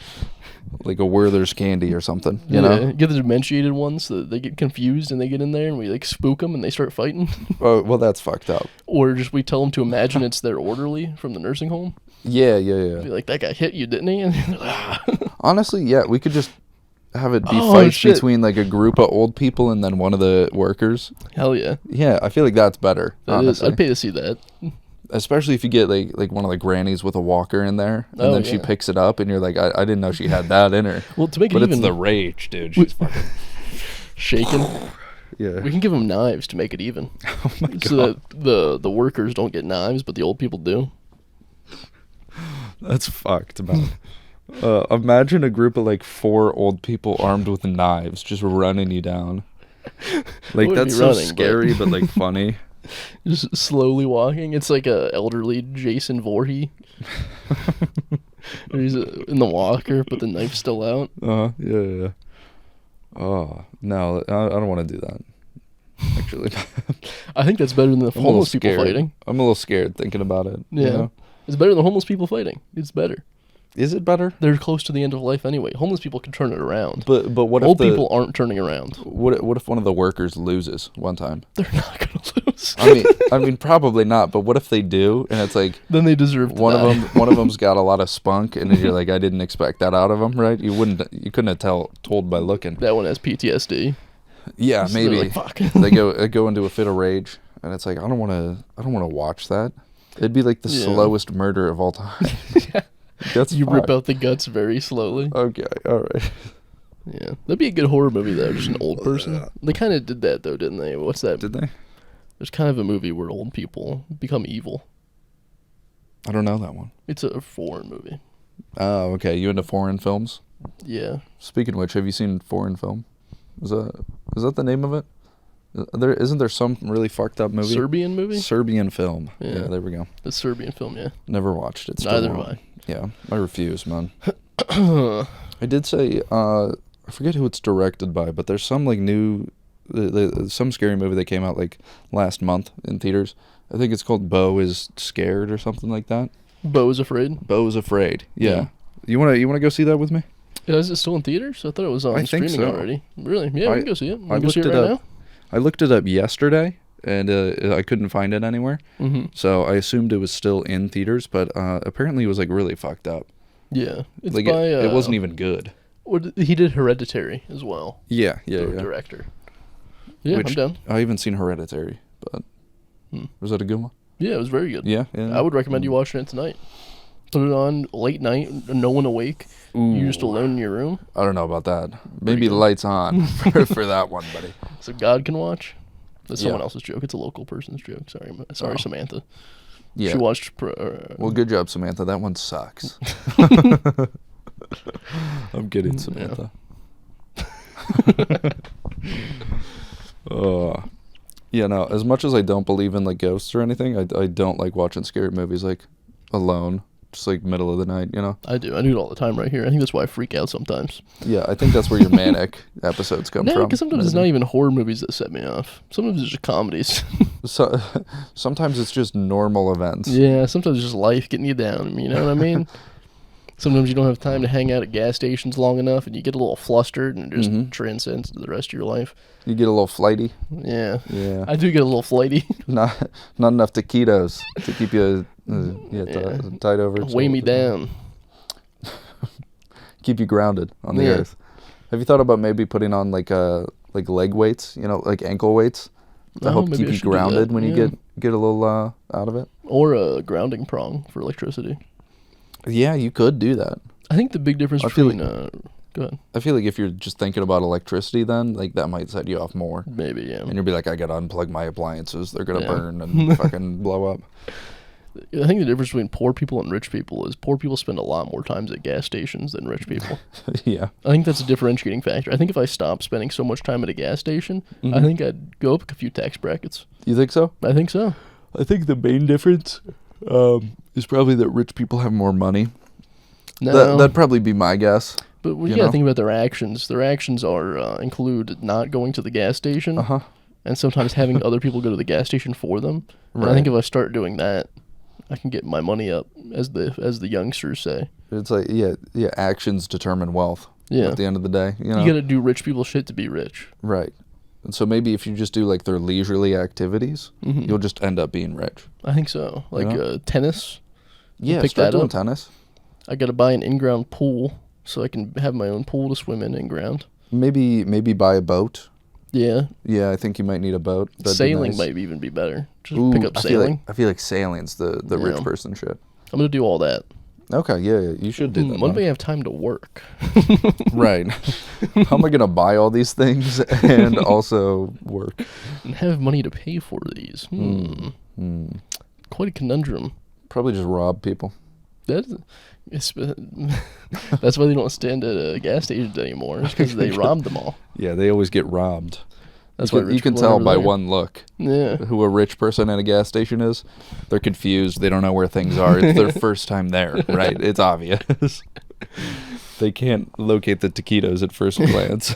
Werther's candy or something. You know, get the dementiated ones so that they get confused and they get in there and we like spook them and they start fighting. Oh well, that's fucked up. Or just we tell them to imagine it's their orderly from the nursing home. Yeah. Be like, that guy hit you, didn't he? And honestly, yeah, we could just have it be fights between like a group of old people and then one of the workers. Hell yeah. Yeah, I feel like that's better. Honestly, I'd pay to see that. Especially if you get like one of the grannies with a walker in there, and then she picks it up, and you're like, I didn't know she had that in her. Well, to make it but even, it's the rage, dude. She's fucking shaking. Yeah. We can give them knives to make it even. Oh my god. So that the workers don't get knives, but the old people do. That's fucked, man. Imagine a group of like 4 old people armed with knives just running you down. Like that's so scary, but like funny. Just slowly walking. It's like a elderly Jason Voorhees. He's in the walker, but the knife's still out. Yeah. Oh no, I don't want to do that. Actually, I think that's better than the homeless people fighting. I'm a little scared thinking about it. Yeah, you know? It's better than homeless people fighting. It's better. Is it better? They're close to the end of life anyway. Homeless people can turn it around. But what old if people aren't turning around? What if one of the workers loses one time? They're not gonna lose. I mean, probably not. But what if they do? And it's like then they deserve to die. One of them's got a lot of spunk, and you're like, I didn't expect that out of them, right? You couldn't have told by looking. That one has PTSD. Yeah, So maybe like, fuck. they go into a fit of rage, and it's like I don't want to watch that. It'd be like the slowest murder of all time. Yeah. That's you rip out the guts very slowly. Okay, all right. Yeah, that'd be a good horror movie though. Just an old person. They kind of did that though, didn't they? What's that? Did they? There's kind of a movie where old people become evil. I don't know that one. It's a foreign movie. Oh, okay. You into foreign films? Yeah. Speaking of which, have you seen foreign film? Is that the name of it? Isn't there some really fucked up movie? Serbian movie? Serbian film. Yeah, there we go. The Serbian film, yeah. Never watched it. Neither have I. Yeah, I refuse, man. I did say, I forget who it's directed by, but there's some like new, some scary movie that came out like last month in theaters. I think it's called Beau is Scared or something like that. Beau is Afraid? Beau is Afraid, yeah. You wanna go see that with me? Yeah, is it still in theaters? I thought it was on streaming already. Really? Yeah, we can go see it. I looked it up. I looked it up yesterday, and I couldn't find it anywhere. Mm-hmm. So I assumed it was still in theaters, but apparently it was like really fucked up. Yeah, it's like by it wasn't even good. He did Hereditary as well. Yeah. Director. Yeah, I'm down. I haven't seen Hereditary, but was that a good one? Yeah, it was very good. Yeah. I would recommend you watching it tonight. Put it on late night, no one awake. Ooh. You're just alone in your room. I don't know about that. Maybe the lights on for that one, buddy. So God can watch. That's someone else's joke. It's a local person's joke. Sorry, Samantha. Yeah. She watched. Well, good job, Samantha. That one sucks. I'm kidding, Samantha. Yeah, no. As much as I don't believe in like ghosts or anything, I don't like watching scary movies like alone. Just like middle of the night, you know? I do. I do it all the time right here. I think that's why I freak out sometimes. Yeah, I think that's where your manic episodes come from. No, because sometimes it's not even horror movies that set me off. Sometimes it's just comedies. Sometimes it's just normal events. Yeah, sometimes it's just life getting you down. You know what I mean? Sometimes you don't have time to hang out at gas stations long enough, and you get a little flustered, and it just transcends to the rest of your life. You get a little flighty. Yeah. I do get a little flighty. Not enough taquitos to keep you tied over. Weigh me down. Keep you grounded on the earth. Have you thought about maybe putting on like leg weights? You know, like ankle weights to help keep you grounded when you get a little out of it. Or a grounding prong for electricity. Yeah, you could do that. I think the big difference between go ahead. I feel like if you're just thinking about electricity, then like that might set you off more. Maybe, yeah. And you'll be like, I gotta unplug my appliances. They're gonna burn and fucking blow up. I think the difference between poor people and rich people is poor people spend a lot more times at gas stations than rich people. Yeah. I think that's a differentiating factor. I think if I stopped spending so much time at a gas station, I think I'd go up a few tax brackets. You think so? I think so. I think the main difference is probably that rich people have more money. No. That'd probably be my guess. But you gotta think about their actions. Their actions are include not going to the gas station, and sometimes having other people go to the gas station for them. Right. And I think if I start doing that, I can get my money up, as the youngsters say. It's like actions determine wealth. Yeah. At the end of the day, you gotta do rich people shit to be rich. Right. And so maybe if you just do like their leisurely activities, you'll just end up being rich. I think so. Like tennis. Yeah, start doing tennis. I gotta buy an in-ground pool. so I can have my own pool to swim in ground. Maybe buy a boat. Yeah. Yeah, I think you might need a boat. That'd sailing be nice. might even be better. Just pick up I sailing. Feel like sailing's the rich person shit. I'm gonna do all that. Okay, yeah, you should do that. When do we have time to work? Right. How am I gonna buy all these things and also work? And have money to pay for these. Quite a conundrum. Probably just rob people. That's why they don't stand at gas stations anymore. It's because they robbed them all. Yeah, they always get robbed. That's why you can tell by one look who a rich person at a gas station is. They're confused. They don't know where things are. It's their first time there, right? It's obvious. They can't locate the taquitos at first glance.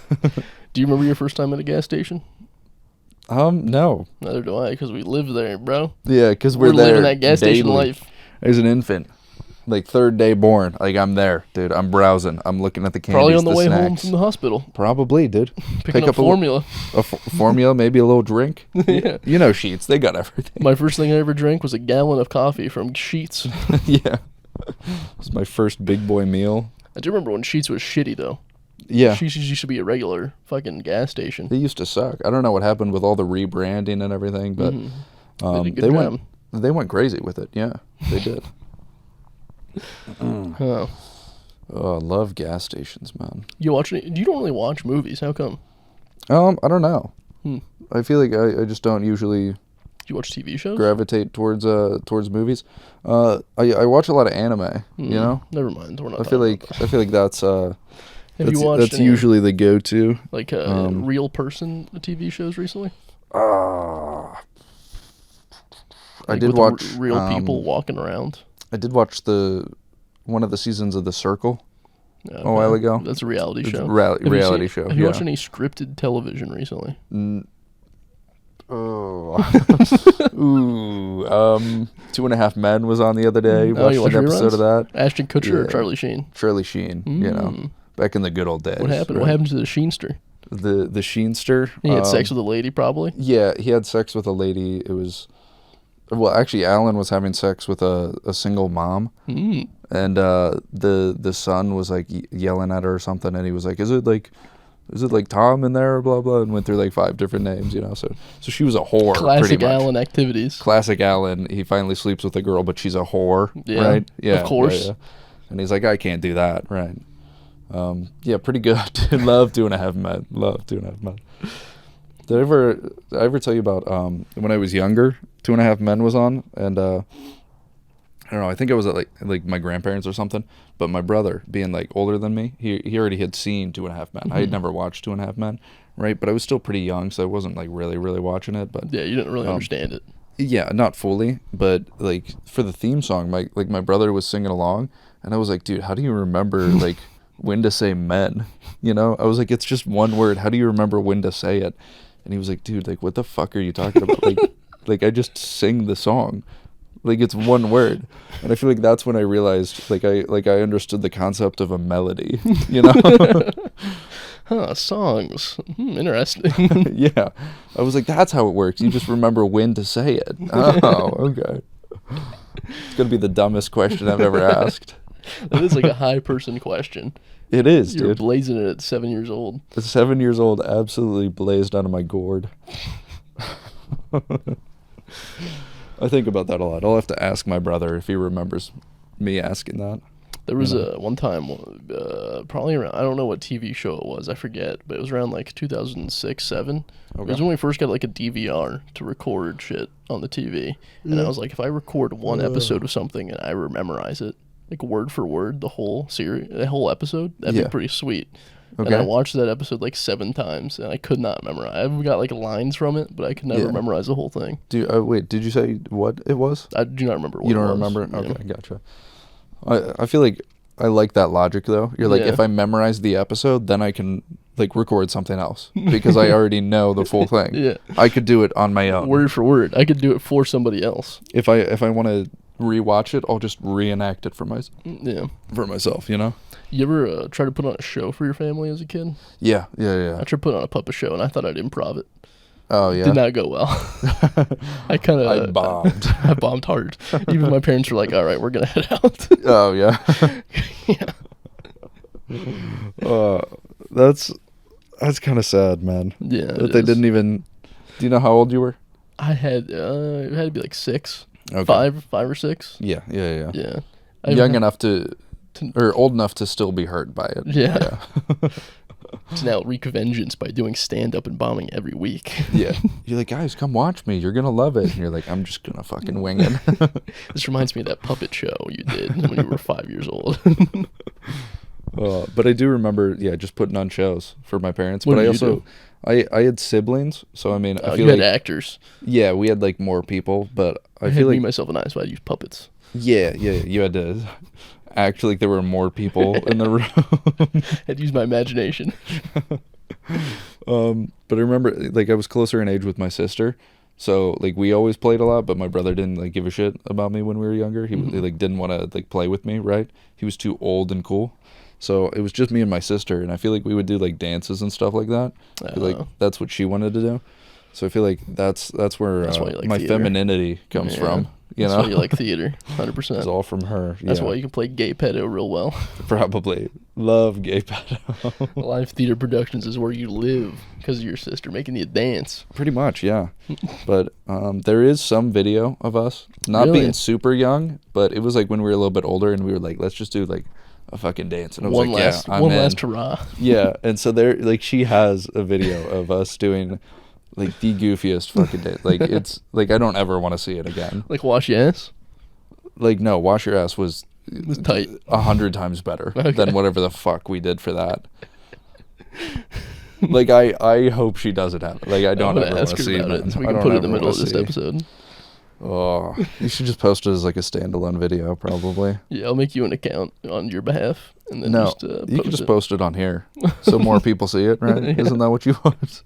Do you remember your first time at a gas station? No. Neither do I, because we live there, bro. Yeah, because we're there living that gas station life. As an infant. Like, third day born. Like, I'm there, dude. I'm browsing. I'm looking at the candies, probably on the way snacks. home from the hospital. Probably, dude. Pick up formula. A formula, maybe a little drink. Yeah. You know Sheets. They got everything. My first thing I ever drank was a gallon of coffee from Sheets. Yeah. It was my first big boy meal. I do remember when Sheets was shitty, though. Yeah. Sheets used to be a regular fucking gas station. They used to suck. I don't know what happened with all the rebranding and everything, but they went crazy with it. Yeah, they did. Oh, I love gas stations, man. You don't really watch movies. How come? I don't know. I feel like I just don't usually. Do you watch TV shows? Gravitate towards movies. I watch a lot of anime. You know. Never mind. We're not. I feel like that's Have you watched that's usually the go-to. Like real person TV shows recently? I Like did with watch real people walking around. I did watch one of the seasons of The Circle a while ago. That's a reality show. Reality show. Have you watched any scripted television recently? Ooh. 2.5 Men was on the other day. Watched an episode of that. Ashton Kutcher or Charlie Sheen? Charlie Sheen, you know, back in the good old days. What happened? Right? What happened to the Sheenster? The Sheenster? He had sex with a lady, probably? Yeah, he had sex with a lady. It was... Well, actually, Alan was having sex with a single mom, and the son was like yelling at her or something, and he was like, "Is it like Tom in there?" Or blah blah, and went through like 5 different names, you know. So she was a whore. Classic pretty much. Alan activities. Classic Alan. He finally sleeps with a girl, but she's a whore, right? Yeah, of course. Yeah. And he's like, "I can't do that," right? Yeah, pretty good. Love 2.5 Men. Love 2.5 Men. Did I ever tell you about when I was younger? 2.5 Men was on, and I don't know. I think I was at like my grandparents or something. But my brother, being like older than me, he already had seen 2.5 Men. I had never watched 2.5 Men, right? But I was still pretty young, so I wasn't like really watching it. But yeah, you didn't really understand it. Yeah, not fully, but like for the theme song, my brother was singing along, and I was like, dude, how do you remember like when to say men? You know, I was like, it's just one word. How do you remember when to say it? And he was like, dude, like what the fuck are you talking about? Like I just sing the song. Like it's one word. And I feel like that's when I realized I understood the concept of a melody, you know? Songs. Interesting. Yeah. I was like, that's how it works. You just remember when to say it. Oh, okay. It's going to be the dumbest question I've ever asked. That is like a high person question. It is, You're dude. blazing it at 7 years old. At 7 years old, absolutely blazed out of my gourd. I think about that a lot. I'll have to ask my brother if he remembers me asking that. There was one time, probably around, I don't know what TV show it was, I forget, but it was around like 2006, 7. Okay. It was when we first got like a DVR to record shit on the TV. And I was like, if I record one episode of something and I memorize it, like word for word, the whole series, the whole episode, that'd be pretty sweet. Okay. And I watched that episode like 7 times, and I could not memorize. I've got like lines from it, but I could never memorize the whole thing. Wait, did you say what it was? I do not remember what it was. You don't remember it? Okay, gotcha. I feel like I like that logic, though. You're like, if I memorize the episode, then I can like record something else, because I already know the full thing. Yeah. I could do it on my own. Word for word. I could do it for somebody else. If I want to rewatch it, I'll just reenact it for myself, you know? You ever try to put on a show for your family as a kid? Yeah. I tried to put on a puppet show, and I thought I'd improv it. Oh, yeah? Did not go well. I bombed. I bombed hard. Even my parents were like, all right, we're going to head out. Oh, yeah? Yeah. That's kind of sad, man. Yeah, That they didn't even. Do you know how old you were? I had it had to be like 6, Okay. 5 or 6. Yeah. Yeah, Young enough to, or old enough to still be hurt by it. Yeah. To now wreak vengeance by doing stand-up and bombing every week. Yeah. You're like, guys, come watch me. You're gonna love it. And you're like, I'm just gonna fucking wing it. This reminds me of that puppet show you did when you were 5 years old. But I do remember, just putting on shows for my parents. What But did I you also, do? I had siblings, so I mean, I feel you had like actors. yeah, we had like more people, but I I feel had me, like myself, and I, so I used puppets. yeah, you had to act like there were more people in the room. Had to use my imagination. But I remember, like, I was closer in age with my sister, so like we always played a lot. But my brother didn't like give a shit about me when we were younger. He like didn't want to like play with me. Right? He was too old and cool. So it was just me and my sister, and I feel like we would do like dances and stuff like that. I feel like that's what she wanted to do. So I feel like that's where That's why you like my theater. Femininity comes from. You That's know, why you like theater, 100%. it's all from her. That's why you can play gay pedo real well. Probably love gay pedo. Live theater productions is where you live because of your sister making you dance. Pretty much, yeah. But there is some video of us not Really? being super young, but it was like when we were a little bit older, and we were like, let's just do like a fucking dance. And I was One like, last, yeah, I'm one in. last hurrah. Yeah, and so there, like, she has a video of us doing like the goofiest fucking dance. Like, it's like I don't ever want to see it again. Like wash your ass. Like, no, Wash Your Ass was It was tight. 100 times better Okay. than whatever the fuck we did for that. Like, I hope she doesn't have it. Like, I don't ever want to see it. So we can put it in the middle of this episode. Oh, you should just post it as like a standalone video, probably. Yeah, I'll make you an account on your behalf, and then No, just you can just post it on here, so more people see it, right? Yeah. Isn't that what you want?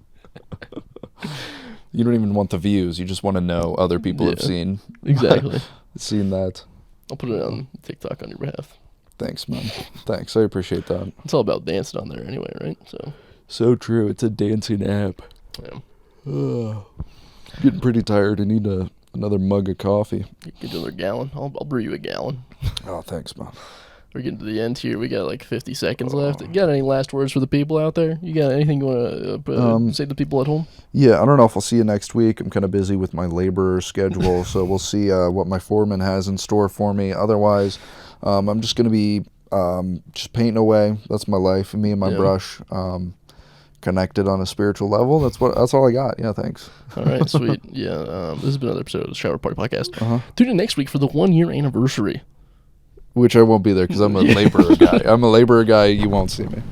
You don't even want the views. You just want to know other people have seen Exactly. seen that. I'll put it on TikTok on your behalf. Thanks, man. Thanks. I appreciate that. It's all about dancing on there anyway, right? So true. It's a dancing app. Yeah. Getting pretty tired. I need another mug of coffee. Get another gallon. I'll brew you a gallon. Oh, thanks, man. We're getting to the end here. We got like 50 seconds left. You got any last words for the people out there? You got anything you want to say to the people at home? Yeah, I don't know if I'll see you next week. I'm kind of busy with my laborer schedule, so we'll see what my foreman has in store for me. Otherwise, I'm just going to be just painting away. That's my life, me and my brush. Connected on a spiritual level. That's all I got. Yeah, thanks. All right, sweet. Yeah, this has been another episode of the Shower Party Podcast. Tune in next week for the 1-year anniversary. Which I won't be there because I'm a laborer guy. I'm a laborer guy. You won't see me.